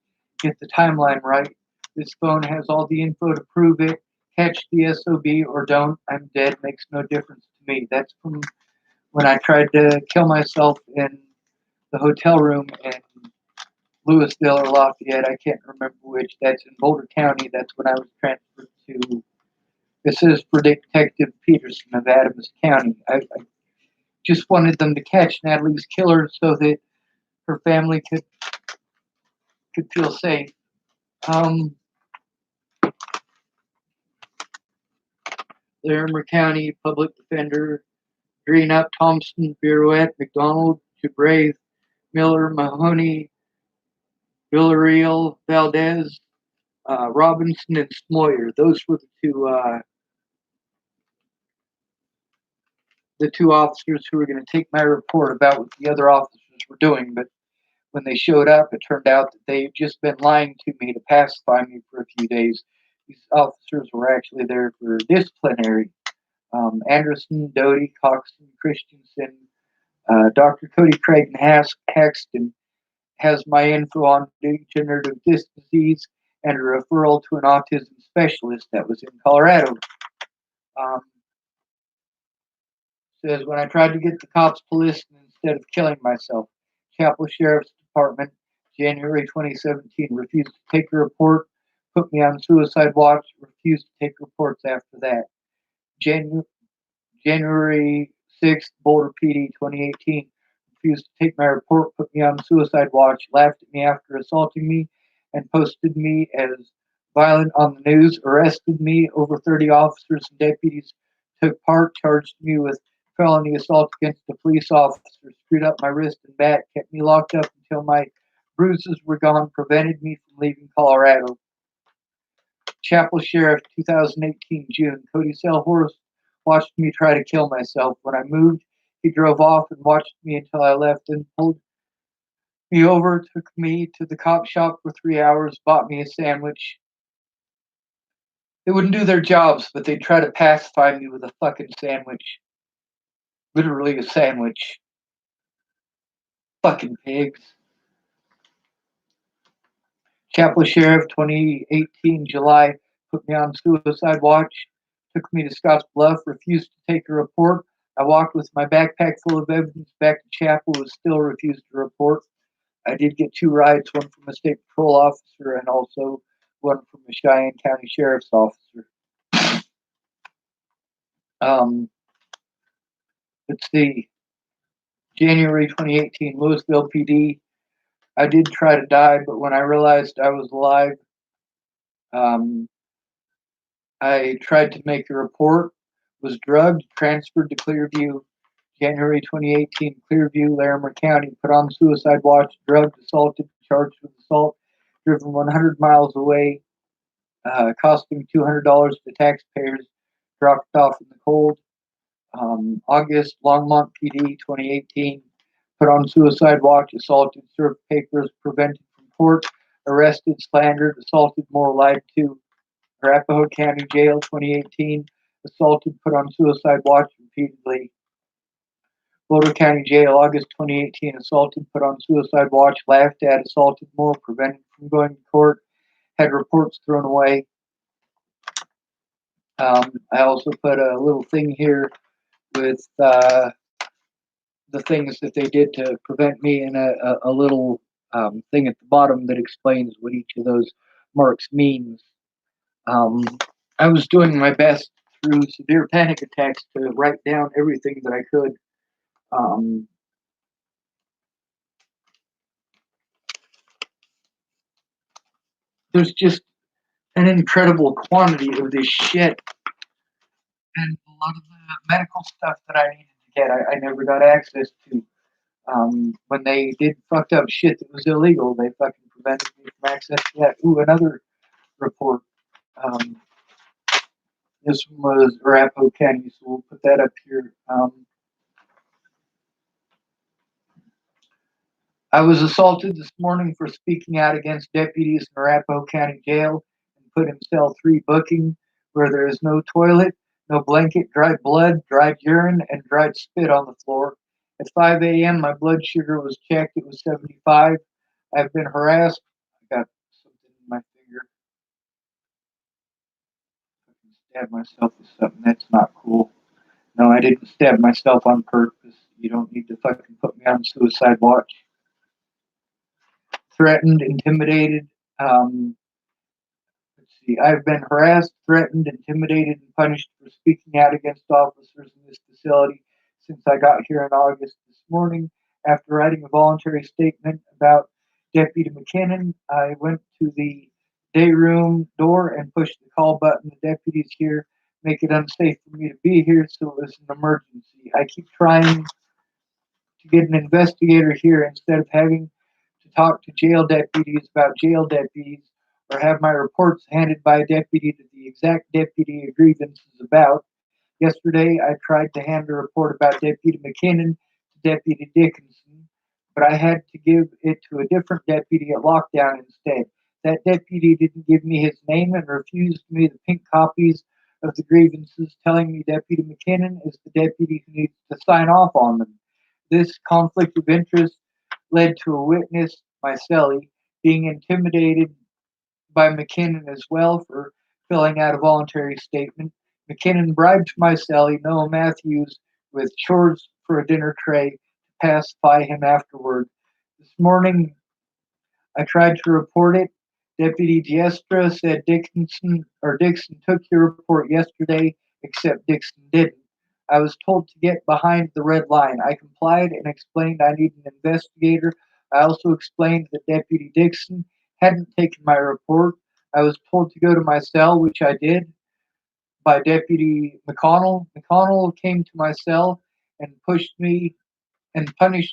get the timeline right. This phone has all the info to prove it. Catch the SOB or don't. I'm dead. Makes no difference to me. That's from when I tried to kill myself in the hotel room in Louisville or Lafayette. I can't remember which. That's in Boulder County. That's when I was transferred to. This is for Detective Peterson of Adams County. I just wanted them to catch Natalie's killer so that her family could feel safe. Larimer County Public Defender, Greenup, Thompson, Birouette, McDonald, Jabrave, Miller, Mahoney, Villarreal, Valdez, Robinson, and Smoyer. Those were the two officers who were going to take my report about what the other officers were doing. But when they showed up, it turned out that they had just been lying to me to pacify me for a few days. These officers were actually there for disciplinary. Anderson, Doty, Coxon, Christensen, Dr. Cody Creighton Haxton has my info on degenerative disc disease and a referral to an autism specialist that was in Colorado. Says, when I tried to get the cops to listen instead of killing myself, Chapel Sheriff's Department, January 2017, refused to take a report, put me on suicide watch, refused to take reports after that. January 6th, Boulder PD, 2018, refused to take my report, put me on suicide watch, laughed at me after assaulting me, and posted me as violent on the news, arrested me. Over 30 officers and deputies took part, charged me with felony assault against a police officer, screwed up my wrist and back, kept me locked up until my bruises were gone, prevented me from leaving Colorado. Chapel Sheriff, 2018, June. Cody Selhorst watched me try to kill myself. When I moved, he drove off and watched me until I left and pulled me over, took me to the cop shop for 3 hours, bought me a sandwich. They wouldn't do their jobs, but they'd try to pacify me with a fucking sandwich. Literally a sandwich. Fucking pigs. Chapel Sheriff, 2018 July, put me on suicide watch, took me to Scotts Bluff, refused to take a report. I walked with my backpack full of evidence back to Chapel, was still refused to report. I did get 2 rides, one from a state patrol officer and also one from a Cheyenne County Sheriff's officer. Um, let's see, January 2018, Louisville PD. I did try to die, but when I realized I was alive, um, I tried to make a report, was drugged, transferred to Clearview. January 2018, Clearview, Larimer County, put on suicide watch, drugged, assaulted, charged with assault, driven 100 miles away, costing $200 to taxpayers, dropped off in the cold. August, Longmont PD, 2018, put on suicide watch, assaulted, served papers, prevented from court, arrested, slandered, assaulted, more lied to. Arapahoe County Jail, 2018, assaulted, put on suicide watch repeatedly. Boulder County Jail, August 2018, assaulted, put on suicide watch, laughed at, assaulted more, prevented from going to court, had reports thrown away. I also put a little thing here with the things that they did to prevent me, and a little thing at the bottom that explains what each of those marks means. Um, I was doing my best through severe panic attacks to write down everything that I could. Um, there's just an incredible quantity of this shit, and a lot of the medical stuff that I needed to get, I never got access to. When they did fucked up shit that was illegal, they fucking prevented me from access to that. Ooh, another report. Um, this one was Arapahoe County, so we'll put that up here. I was assaulted this morning for speaking out against deputies in Arapahoe County Jail and put in cell 3 booking, where there is no toilet, no blanket, dried blood, dried urine, and dried spit on the floor. At 5 a.m., my blood sugar was checked. It was 75. I've been harassed. I got something in my finger. I can stab myself with something. That's not cool. No, I didn't stab myself on purpose. You don't need to fucking put me on suicide watch. Threatened, intimidated. Um, let's see. I've been harassed, threatened, intimidated, and punished for speaking out against officers in this facility since I got here in August this morning. After writing a voluntary statement about Deputy McKinnon, I went to the day room door and pushed the call button. The deputies here make it unsafe for me to be here, so it was an emergency. I keep trying to get an investigator here instead of having to talk to jail deputies about jail deputies or have my reports handed by a deputy to the exact deputy a grievance is about. Yesterday, I tried to hand a report about Deputy McKinnon to Deputy Dickinson, but I had to give it to a different deputy at lockdown instead. That deputy didn't give me his name and refused me the pink copies of the grievances, telling me Deputy McKinnon is the deputy who needs to sign off on them. This conflict of interest led to a witness, my cellie, being intimidated by McKinnon as well for filling out a voluntary statement. McKinnon bribed my cellie, Noah Matthews, with chores for a dinner tray to pacify him afterward. This morning, I tried to report it. Deputy Diestra said Dixon took your report yesterday, except Dixon didn't. I was told to get behind the red line. I complied and explained I need an investigator. I also explained that Deputy Dixon hadn't taken my report. I was told to go to my cell, which I did, by Deputy McConnell. McConnell came to my cell and pushed me and punish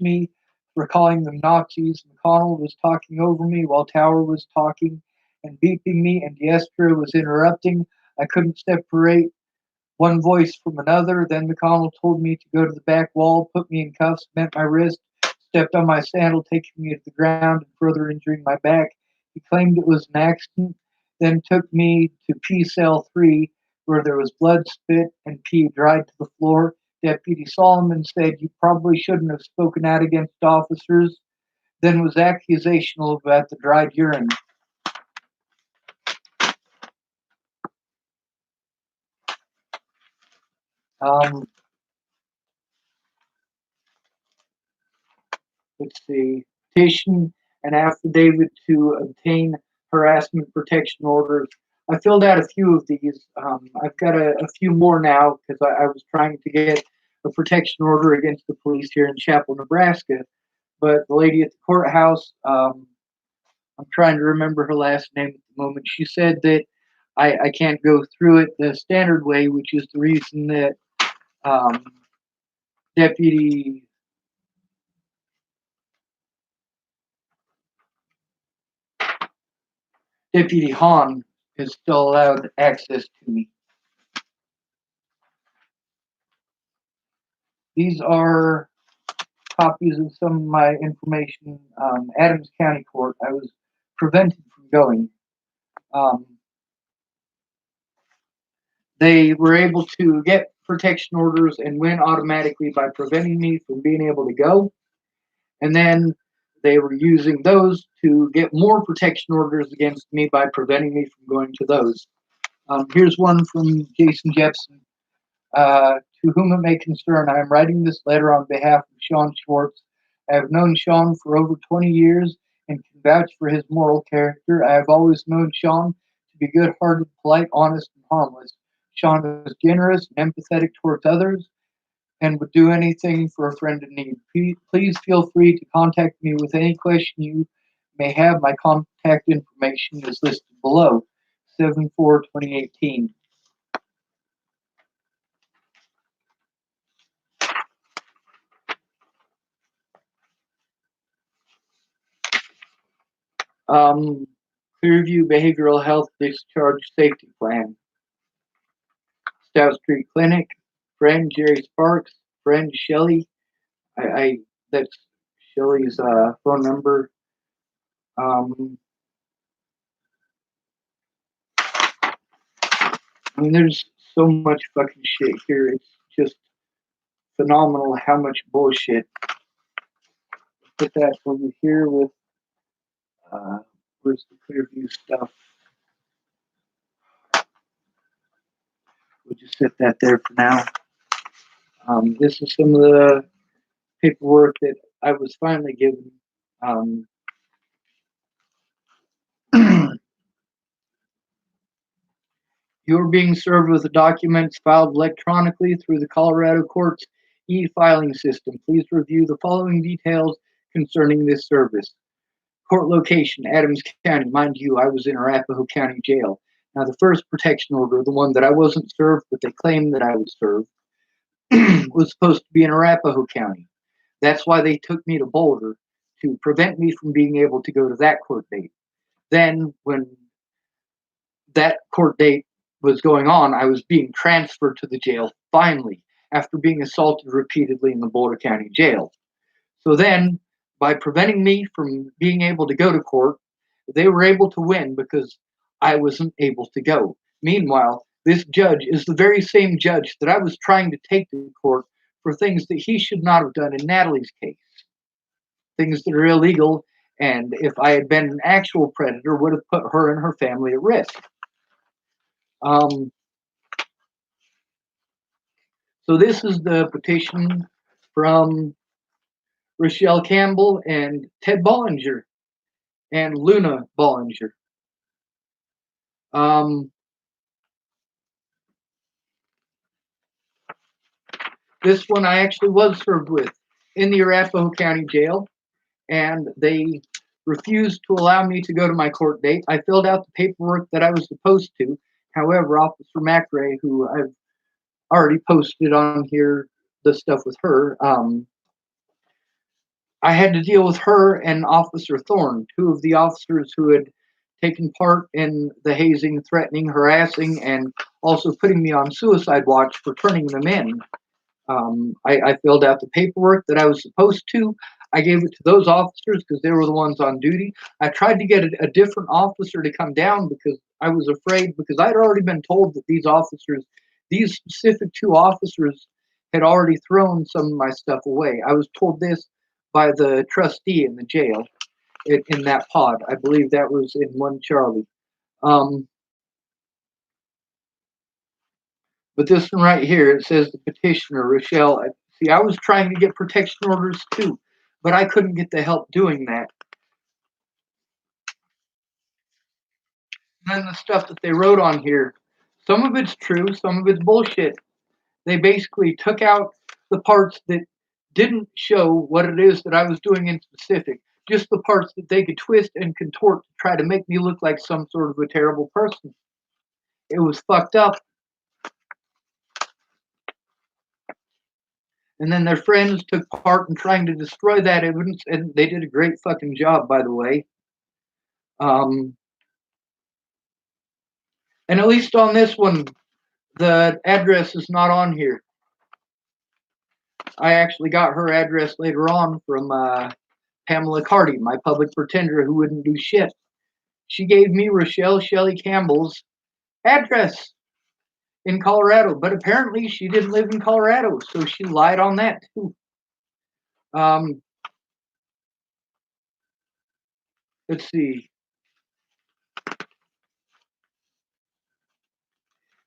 me for calling them Nazis. McConnell was talking over me while Tower was talking and beeping me, and Diestra was interrupting. I couldn't separate one voice from another. Then McConnell told me to go to the back wall, put me in cuffs, bent my wrist, stepped on my sandal, taking me to the ground and further injuring my back. He claimed it was an accident, then took me to P cell 3, where there was blood, spit, and pee dried to the floor. Deputy Solomon said, "You probably shouldn't have spoken out against officers." then was accusational about the dried urine. Um, let's see. Petition an affidavit to obtain harassment protection orders. I filled out a few of these. I've got a few more now because I was trying to get a protection order against the police here in Chapel, Nebraska. But the lady at the courthouse, I'm trying to remember her last name at the moment. She said that I can't go through it the standard way, which is the reason that um, Deputy Deputy Hahn is still allowed access to me. These are copies of some of my information. Adams County Court. I was prevented from going. Um, they were able to get protection orders and win automatically by preventing me from being able to go. And then they were using those to get more protection orders against me by preventing me from going to those. Here's one from Jason Jepson. To whom it may concern, I am writing this letter on behalf of Sean Schwartz. I have known Sean for over 20 years and can vouch for his moral character. I have always known Sean to be good hearted, polite, honest, and harmless. Sean is generous and empathetic towards others and would do anything for a friend in need. Please feel free to contact me with any question you may have. My contact information is listed below. 7/4/2018. Um, Clearview Behavioral Health Discharge Safety Plan. Stout Street Clinic. Friend Jerry Sparks. Friend Shelly. I that's Shelly's phone number. Um, I mean, there's so much fucking shit here. It's just phenomenal how much bullshit. Put that over here with uh, where's the Clearview stuff? We'll just set that there for now. This is some of the paperwork that I was finally given. Um, You're being served with the documents filed electronically through the Colorado Courts e-filing system. Please review the following details concerning this service. Court location, Adams County. Mind you, I was in Arapahoe County Jail. Now, the first protection order, the one that I wasn't served, but they claimed that I was served, was supposed to be in Arapahoe County. That's why they took me to Boulder to prevent me from being able to go to that court date. Then, when that court date was going on, I was being transferred to the jail finally after being assaulted repeatedly in the Boulder County Jail. So then, by preventing me from being able to go to court, they were able to win because I wasn't able to go. Meanwhile, this judge is the very same judge that I was trying to take to court for things that he should not have done in Natalie's case, things that are illegal, and if I had been an actual predator, would have put her and her family at risk. Um, so this is the petition from Rochelle Campbell and Ted Bollinger and Luna Bollinger. This one I actually was served with in the Arapahoe County Jail, and they refused to allow me to go to my court date. I filled out the paperwork that I was supposed to. However, Officer McRae, who I've already posted on here, the stuff with her, I had to deal with her and Officer Thorne, two of the officers who had taken part in the hazing, threatening, harassing, and also putting me on suicide watch for turning them in. I filled out the paperwork that I was supposed to. I gave it to those officers because they were the ones on duty. I tried to get a different officer to come down because I was afraid, because I'd already been told that these specific two officers, had already thrown some of my stuff away. I was told this by the trustee in the jail in that pod. I believe that was in 1 Charlie. But this one right here, it says the petitioner, Rochelle. See, I was trying to get protection orders too, but I couldn't get the help doing that. And then the stuff that they wrote on here, some of it's true, some of it's bullshit. They basically took out the parts that didn't show what it is that I was doing in specific, just the parts that they could twist and contort to try to make me look like some sort of a terrible person. It was fucked up. And then their friends took part in trying to destroy that evidence, and they did a great fucking job, by the way. And at least on this one, the address is not on here. I actually got her address later on from Pamela Carty, my public pretender who wouldn't do shit. She gave me Rochelle Shelley Campbell's address in Colorado, but apparently she didn't live in Colorado, so she lied on that too. Let's see.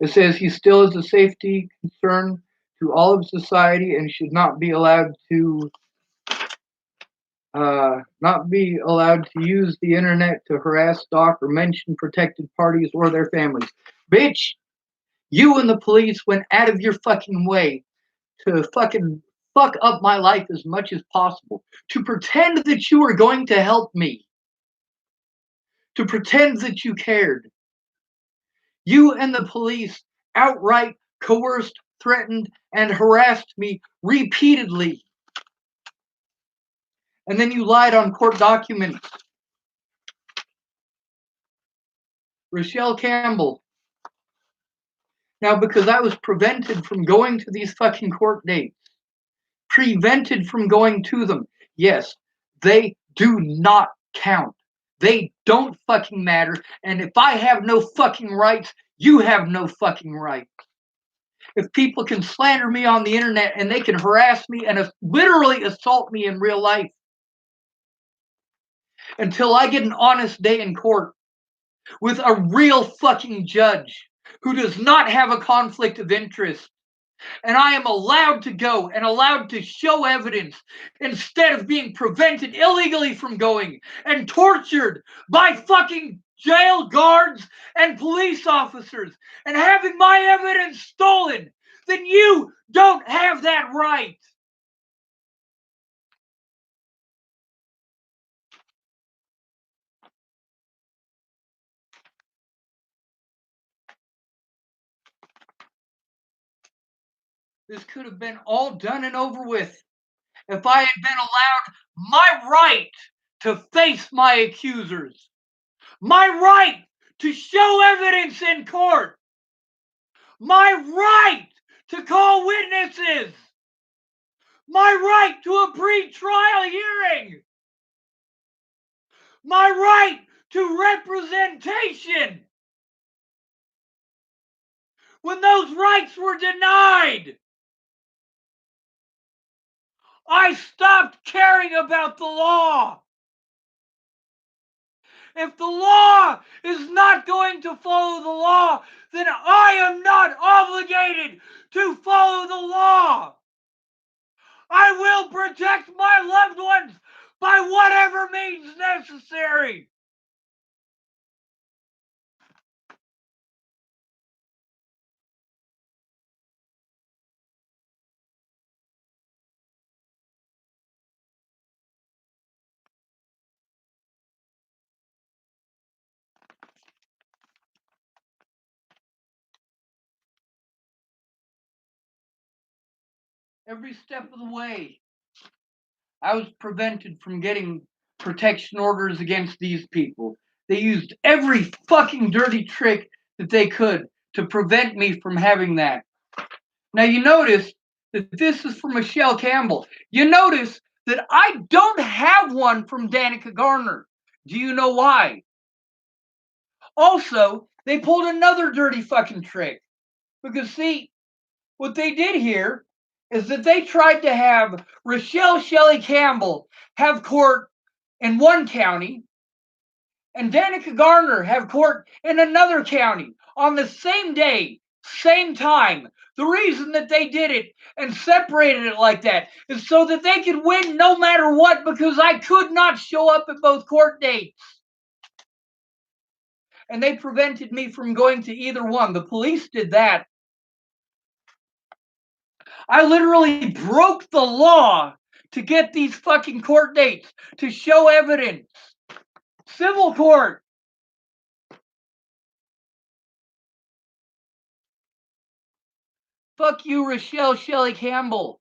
It says he still is a safety concern to all of society and should not be allowed to use the internet to harass, stalk, or mention protected parties or their families. Bitch, you and the police went out of your fucking way to fucking fuck up my life as much as possible, to pretend that you were going to help me, to pretend that you cared. You and the police outright coerced, threatened, and harassed me repeatedly. And then you lied on court documents. Rochelle Campbell. Now, because I was prevented from going to these fucking court dates, prevented from going to them, yes, they do not count. They don't fucking matter. And if I have no fucking rights, you have no fucking rights. If people can slander me on the internet and they can harass me and literally assault me in real life until I get an honest day in court with a real fucking judge who does not have a conflict of interest, and I am allowed to go and allowed to show evidence instead of being prevented illegally from going and tortured by fucking jail guards and police officers and having my evidence stolen, then you don't have that right. This could have been all done and over with if I had been allowed my right to face my accusers, my right to show evidence in court, my right to call witnesses, my right to a pre-trial hearing, my right to representation. When those rights were denied, I stopped caring about the law. If the law is not going to follow the law, then I am not obligated to follow the law. I will protect my loved ones by whatever means necessary. Every step of the way, I was prevented from getting protection orders against these people. They used every fucking dirty trick that they could to prevent me from having that. Now you notice that this is from Michelle Campbell. You notice that I don't have one from Danica Garner. Do you know why? Also, they pulled another dirty fucking trick. Because see, what they did here is that they tried to have Rochelle Shelley Campbell have court in one county and Danica Garner have court in another county on the same day, same time. The reason that they did it and separated it like that is so that they could win no matter what, because I could not show up at both court dates. And they prevented me from going to either one. The police did that. I literally broke the law to get these fucking court dates, to show evidence. Civil court. Fuck you, Rochelle Shelley Campbell.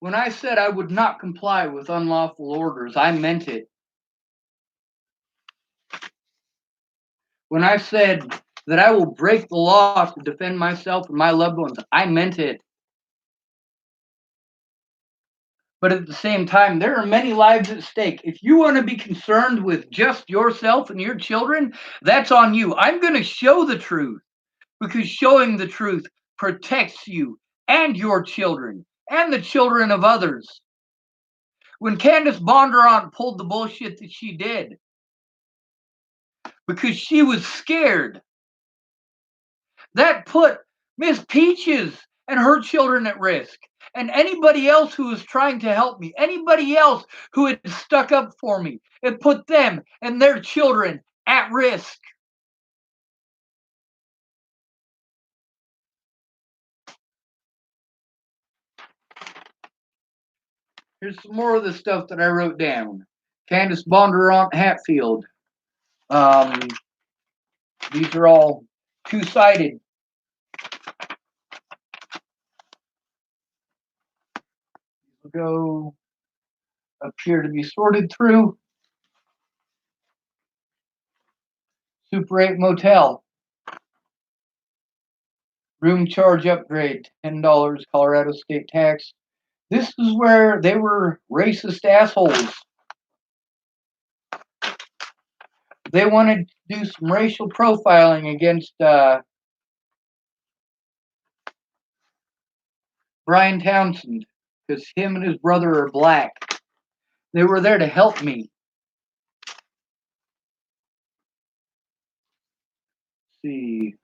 When I said I would not comply with unlawful orders, I meant it. When I said that I will break the law to defend myself and my loved ones, I meant it. But at the same time, there are many lives at stake. If you want to be concerned with just yourself and your children, that's on you. I'm going to show the truth, because showing the truth protects you and your children and the children of others. When Candace Bondurant pulled the bullshit that she did, because she was scared, that put Miss Peaches and her children at risk. And anybody else who was trying to help me, anybody else who had stuck up for me, it put them and their children at risk. Here's some more of the stuff that I wrote down. Candace Bondurant Hatfield. These are all two-sided. We'll go up here to be sorted through. Super 8 Motel. Room charge upgrade, $10, Colorado state tax. This is where they were racist assholes. They wanted to do some racial profiling against Brian Townsend, because him and his brother are black. They were there to help me. Let's see.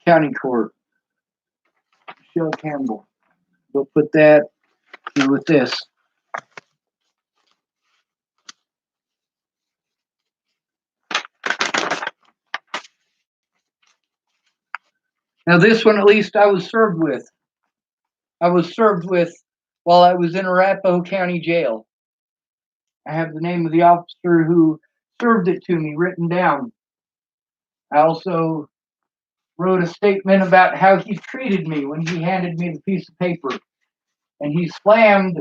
County Court. Michelle Campbell. We'll put that here with this. Now this one, at least, I was served with. I was served with while I was in Arapahoe County Jail. I have the name of the officer who served it to me written down. I also wrote a statement about how he treated me when he handed me the piece of paper. And he slammed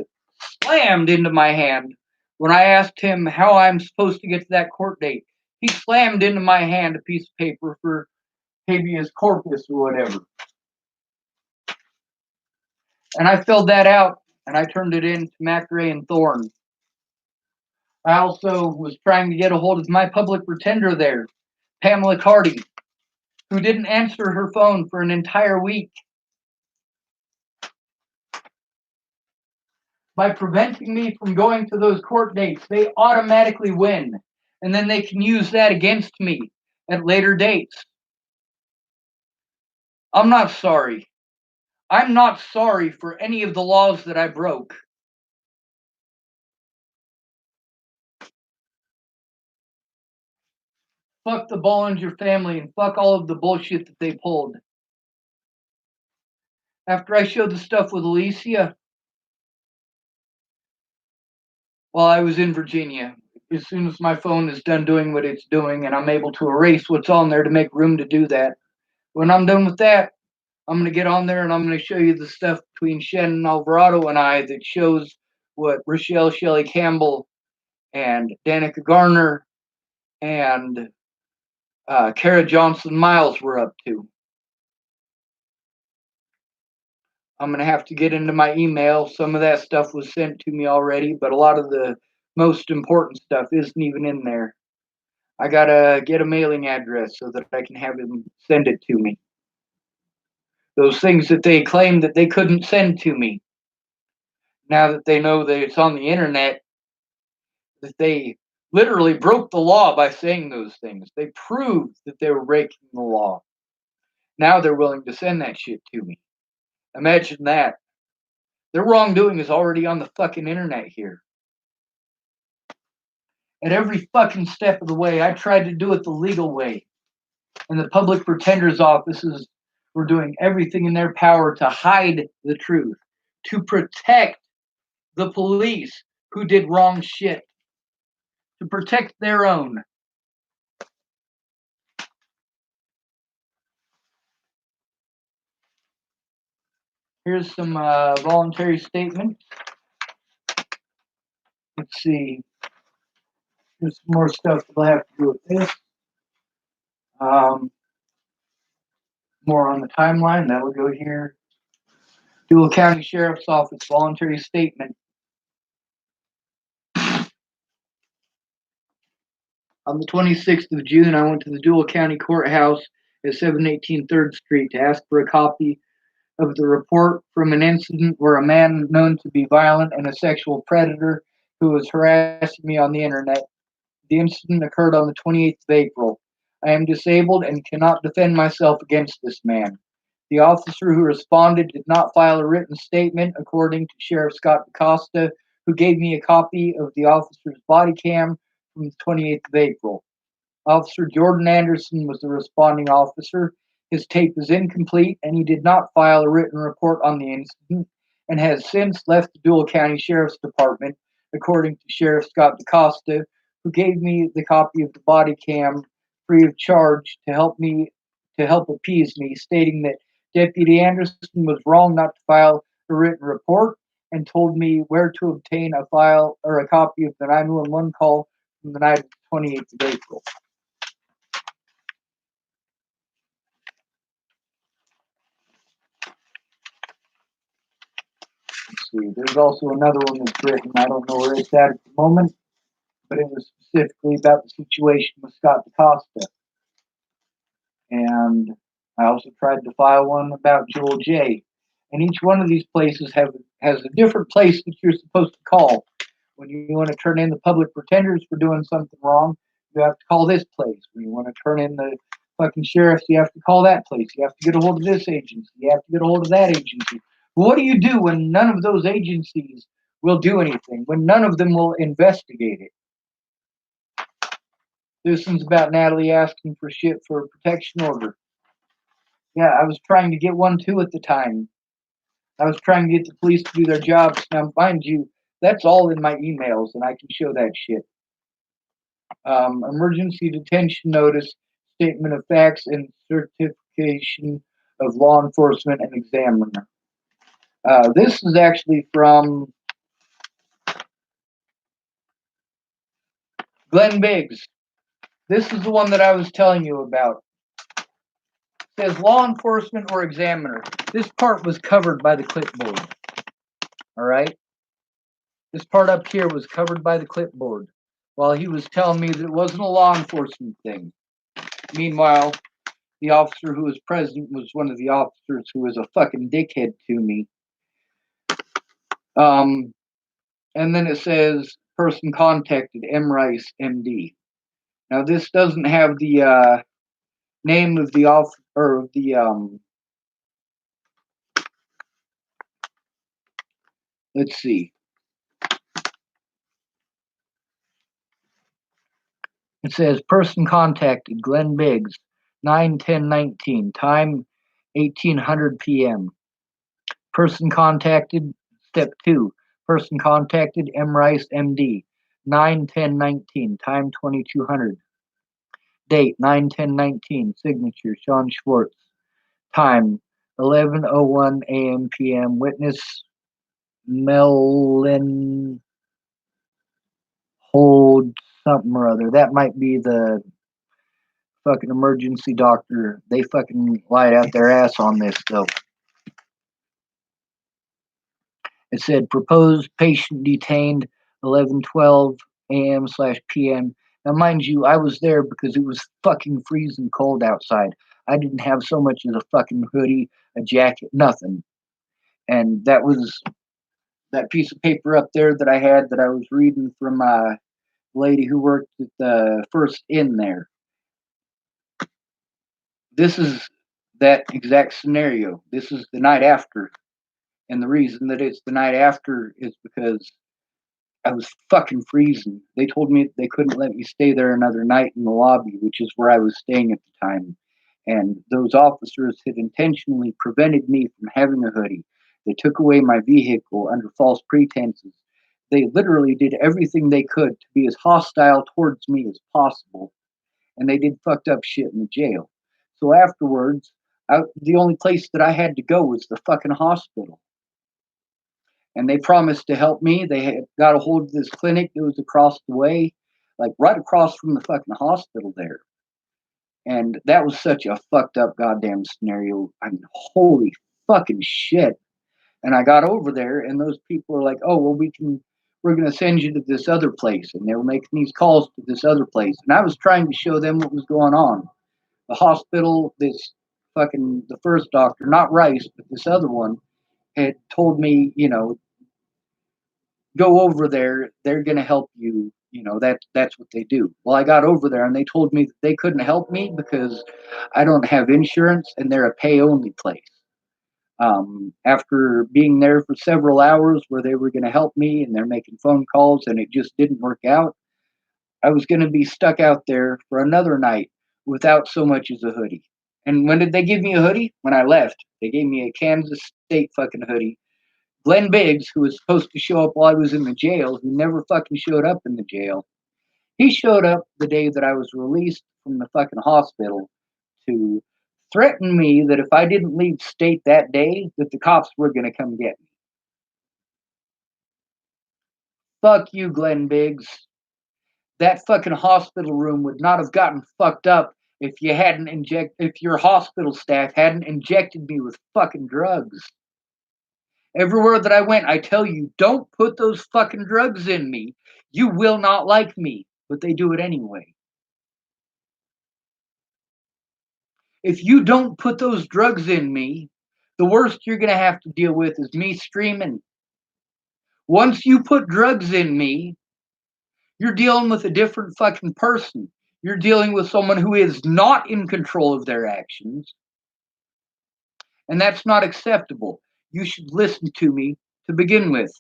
into my hand when I asked him how I'm supposed to get to that court date. He slammed into my hand a piece of paper for habeas corpus or whatever. And I filled that out and I turned it in to McRae and Thorne. I also was trying to get a hold of my public pretender there, Pamela Carty, who didn't answer her phone for an entire week. By preventing me from going to those court dates, they automatically win. And then they can use that against me at later dates. I'm not sorry. I'm not sorry for any of the laws that I broke. Fuck the Bollinger family and fuck all of the bullshit that they pulled. After I showed the stuff with Alicia, while I was in Virginia, as soon as my phone is done doing what it's doing and I'm able to erase what's on there to make room to do that, when I'm done with that, I'm going to get on there and I'm going to show you the stuff between Shannon Alvarado and I that shows what Rochelle Shelley Campbell and Danica Garner and Kara Johnson Miles were up to. I'm going to have to get into my email. Some of that stuff was sent to me already, but a lot of the most important stuff isn't even in there. I got to get a mailing address so that I can have him send it to me. Those things that they claimed that they couldn't send to me. Now that they know that it's on the internet, that they literally broke the law by saying those things. They proved that they were breaking the law. Now they're willing to send that shit to me. Imagine that. Their wrongdoing is already on the fucking internet here. At every fucking step of the way, I tried to do it the legal way. And the public pretenders' offices were doing everything in their power to hide the truth, to protect the police who did wrong shit, to protect their own. Here's some voluntary statements. Let's see. There's some more stuff that I have to do with this. More on the timeline. That will go here. Dual County Sheriff's Office voluntary statement. On the 26th of June, I went to the Dual County Courthouse at 718 3rd Street to ask for a copy of the report from an incident where a man known to be violent and a sexual predator who was harassing me on the internet. The incident occurred on the 28th of April. I am disabled and cannot defend myself against this man. The officer who responded did not file a written statement, according to Sheriff Scott DaCosta, who gave me a copy of the officer's body cam from the 28th of April. Officer Jordan Anderson was the responding officer. His tape is incomplete, and he did not file a written report on the incident and has since left the Dual County Sheriff's Department, according to Sheriff Scott DaCosta, who gave me the copy of the body cam free of charge to help appease me, stating that Deputy Anderson was wrong not to file a written report and told me where to obtain a file or a copy of the 911 call from the night of the 28th of April. Let's see. There's also another one that's written. I don't know where it's at the moment, but it was specifically about the situation with Scott DaCosta. And I also tried to file one about Joel J. And each one of these places has a different place that you're supposed to call. When you want to turn in the public pretenders for doing something wrong, you have to call this place. When you want to turn in the fucking sheriffs, you have to call that place. You have to get a hold of this agency. You have to get a hold of that agency. But what do you do when none of those agencies will do anything? When none of them will investigate it? This one's about Natalie asking for shit for a protection order. Yeah, I was trying to get one too at the time. I was trying to get the police to do their jobs. Now, mind you, that's all in my emails, and I can show that shit. Emergency detention notice, statement of facts, and certification of law enforcement and examiner. This is actually from Glenn Biggs. This is the one that I was telling you about. It says law enforcement or examiner. This part was covered by the clipboard. All right? This part up here was covered by the clipboard while he was telling me that it wasn't a law enforcement thing. Meanwhile, the officer who was present was one of the officers who was a fucking dickhead to me. And then it says person contacted M. Rice, MD. Now this doesn't have the name of the officer or the let's see. It says person contacted Glenn Biggs, 9/10/19, time 1800 p.m. Person contacted, step 2. Person contacted M. Rice, MD, 9/10/19, time 2200. Date 9/10/19, signature Sean Schwartz. Time 11:01 a.m. p.m. Witness Melon Hold something or other. That might be the fucking emergency doctor. They fucking lied out their ass on this though. It said proposed patient detained 11:12 a.m/p.m. Now, mind you, I was there because it was fucking freezing cold outside. I didn't have so much as a fucking hoodie, a jacket, nothing. And that was that piece of paper up there that I had that I was reading from a lady who worked at the first inn there. This is that exact scenario. This is the night after. And the reason that it's the night after is because I was fucking freezing. They told me they couldn't let me stay there another night in the lobby, which is where I was staying at the time. And those officers had intentionally prevented me from having a hoodie. They took away my vehicle under false pretenses. They literally did everything they could to be as hostile towards me as possible. And they did fucked up shit in the jail. So afterwards, the only place that I had to go was the fucking hospital. And they promised to help me. They had got a hold of this clinic that was across the way, like right across from the fucking hospital there. And that was such a fucked up goddamn scenario. I mean, holy fucking shit. And I got over there, and those people are like, "Oh, well, we're gonna send you to this other place," and they were making these calls to this other place, and I was trying to show them what was going on. The hospital, this fucking the first doctor, not Rice, but this other one, had told me, go over there. They're gonna help you. That's what they do. Well, I got over there, and they told me that they couldn't help me because I don't have insurance, and they're a pay only place. After being there for several hours where they were going to help me and they're making phone calls and it just didn't work out, I was going to be stuck out there for another night without so much as a hoodie. And when did they give me a hoodie? When I left. They gave me a Kansas State fucking hoodie. Glenn Biggs, who was supposed to show up while I was in the jail, who never fucking showed up in the jail, he showed up the day that I was released from the fucking hospital to threaten me that if I didn't leave state that day, that the cops were going to come get me. Fuck you, Glenn Biggs. That fucking hospital room would not have gotten fucked up if your hospital staff hadn't injected me with fucking drugs. Everywhere that I went, I tell you, don't put those fucking drugs in me. You will not like me, but they do it anyway. If you don't put those drugs in me, the worst you're going to have to deal with is me screaming. Once you put drugs in me, you're dealing with a different fucking person. You're dealing with someone who is not in control of their actions. And that's not acceptable. You should listen to me to begin with.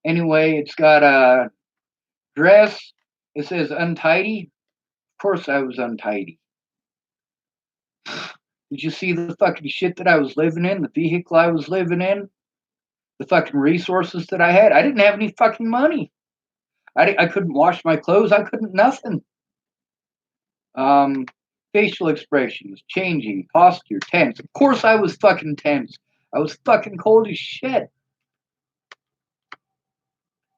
Anyway, it's got a dress. It says untidy. Of course I was untidy. Did you see the fucking shit that I was living in? The vehicle I was living in? The fucking resources that I had? I didn't have any fucking money. I couldn't wash my clothes. I couldn't nothing. Um, Facial expressions, changing, posture, tense. Of course I was fucking tense. I was fucking cold as shit.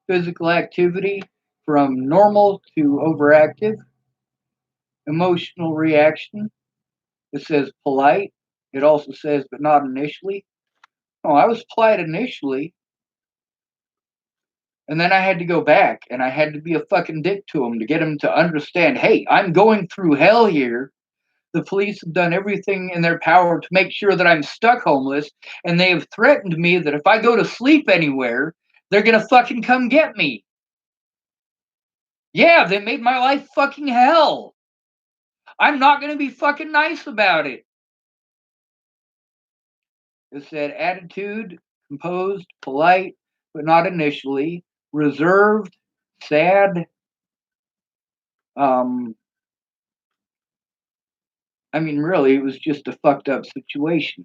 Physical activity from normal to overactive. Emotional reaction. It says polite. It also says, but not initially. Oh, I was polite initially. And then I had to go back and I had to be a fucking dick to him to get him to understand, hey, I'm going through hell here. The police have done everything in their power to make sure that I'm stuck homeless, and they have threatened me that if I go to sleep anywhere, they're gonna fucking come get me. Yeah, they made my life fucking hell. I'm not gonna be fucking nice about it. It said attitude, composed, polite, but not initially, reserved, sad. Um, I mean, really, it was just a fucked up situation.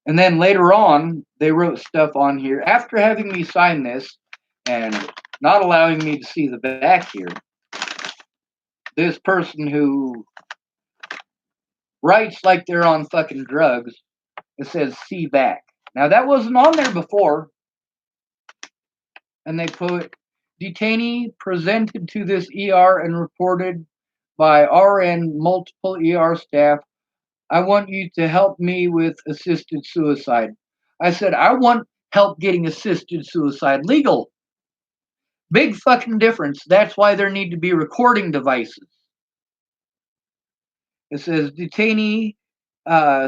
And then later on, they wrote stuff on here after having me sign this and not allowing me to see the back here. This person who writes like they're on fucking drugs, it says see back. Now that wasn't on there before. And they put detainee presented to this ER and reported by RN multiple ER staff. I want you to help me with assisted suicide. I said, I want help getting assisted suicide legal. Big fucking difference. That's why there need to be recording devices. It says detainee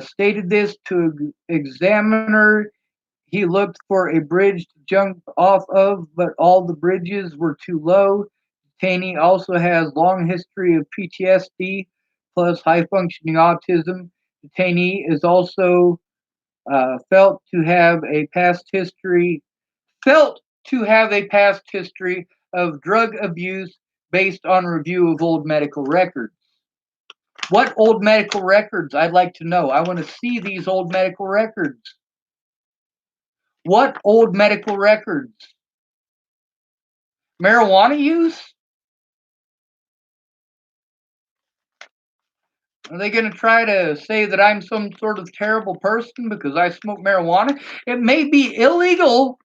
stated this to examiner. He looked for a bridge to jump off of, but all the bridges were too low. Detainee also has long history of PTSD plus high functioning autism. Detainee is also felt to have a past history of drug abuse based on review of old medical records. What old medical records? I'd like to know. I want to see these old medical records. What old medical records? Marijuana use? Are they going to try to say that I'm some sort of terrible person because I smoke marijuana? It may be illegal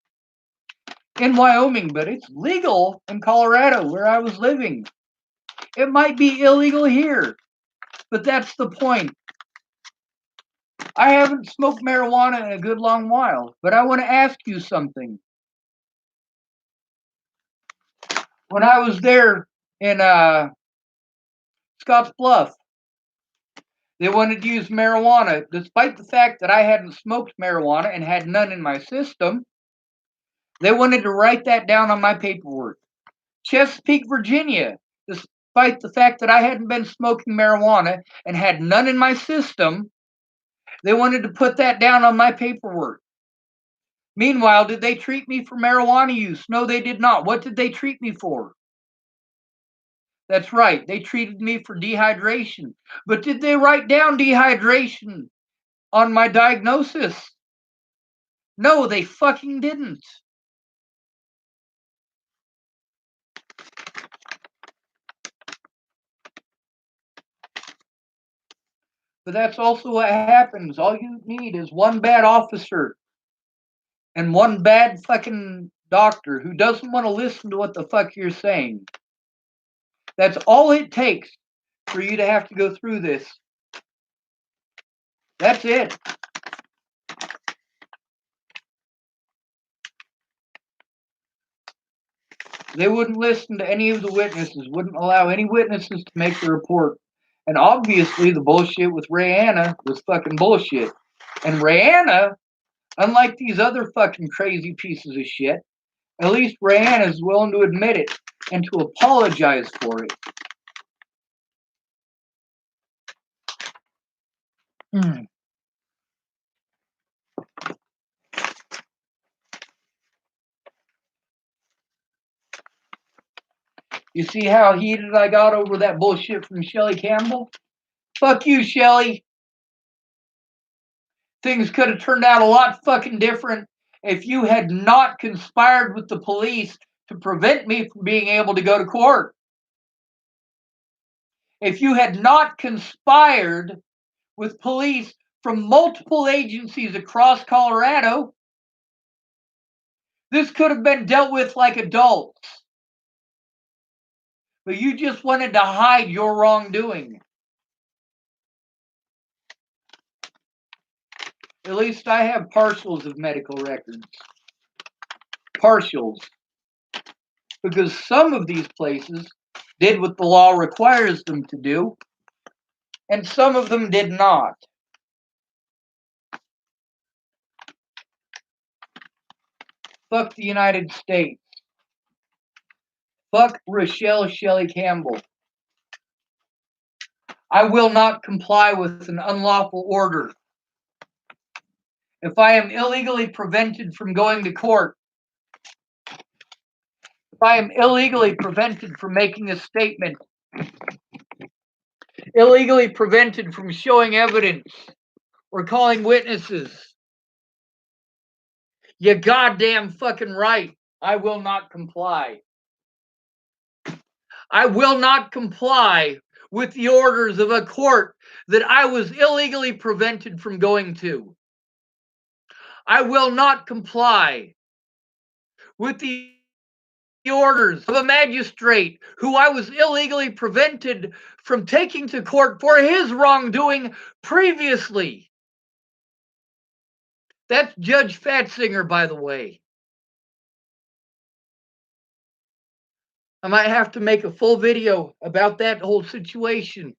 in Wyoming, but it's legal in Colorado where I was living. It might be illegal here, but that's the point. I haven't smoked marijuana in a good long while, but I want to ask you something. When I was there in Scotts Bluff, they wanted to use marijuana, despite the fact that I hadn't smoked marijuana and had none in my system. They wanted to write that down on my paperwork. Chesapeake, Virginia, despite the fact that I hadn't been smoking marijuana and had none in my system, they wanted to put that down on my paperwork. Meanwhile, did they treat me for marijuana use? No, they did not. What did they treat me for? That's right. They treated me for dehydration. But did they write down dehydration on my diagnosis? No, they fucking didn't. But that's also what happens. All you need is one bad officer and one bad fucking doctor who doesn't want to listen to what the fuck you're saying. That's all it takes for you to have to go through this. That's it. They wouldn't listen to any of the witnesses, wouldn't allow any witnesses to make the report. And obviously, the bullshit with Rayanna was fucking bullshit. And Rayanna, unlike these other fucking crazy pieces of shit, at least Rayanna is willing to admit it and to apologize for it. You see how heated I got over that bullshit from Shelly Campbell? Fuck you, Shelly. Things could have turned out a lot fucking different if you had not conspired with the police to prevent me from being able to go to court. If you had not conspired with police from multiple agencies across Colorado, this could have been dealt with like adults. But you just wanted to hide your wrongdoing. At least I have partials of medical records. Partials. Because some of these places did what the law requires them to do, and some of them did not. Fuck the United States. Fuck Rochelle Shelley Campbell. I will not comply with an unlawful order. If I am illegally prevented from going to court, if I am illegally prevented from making a statement, illegally prevented from showing evidence or calling witnesses, you goddamn fucking right, I will not comply. I will not comply with the orders of a court that I was illegally prevented from going to. I will not comply with the the orders of a magistrate who I was illegally prevented from taking to court for his wrongdoing previously. That's Judge Fatzinger, by the way. I might have to make a full video about that whole situation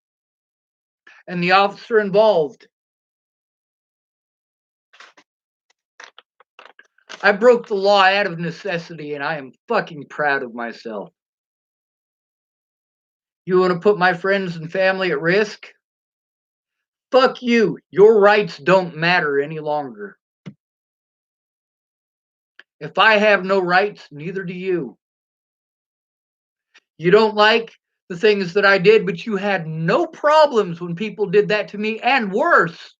and the officer involved. I broke the law out of necessity, and I am fucking proud of myself. You want to put my friends and family at risk? Fuck you. Your rights don't matter any longer. If I have no rights, neither do you. You don't like the things that I did, but you had no problems when people did that to me, and worse,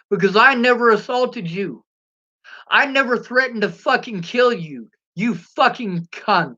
because I never assaulted you. I never threatened to fucking kill you, you fucking cunt.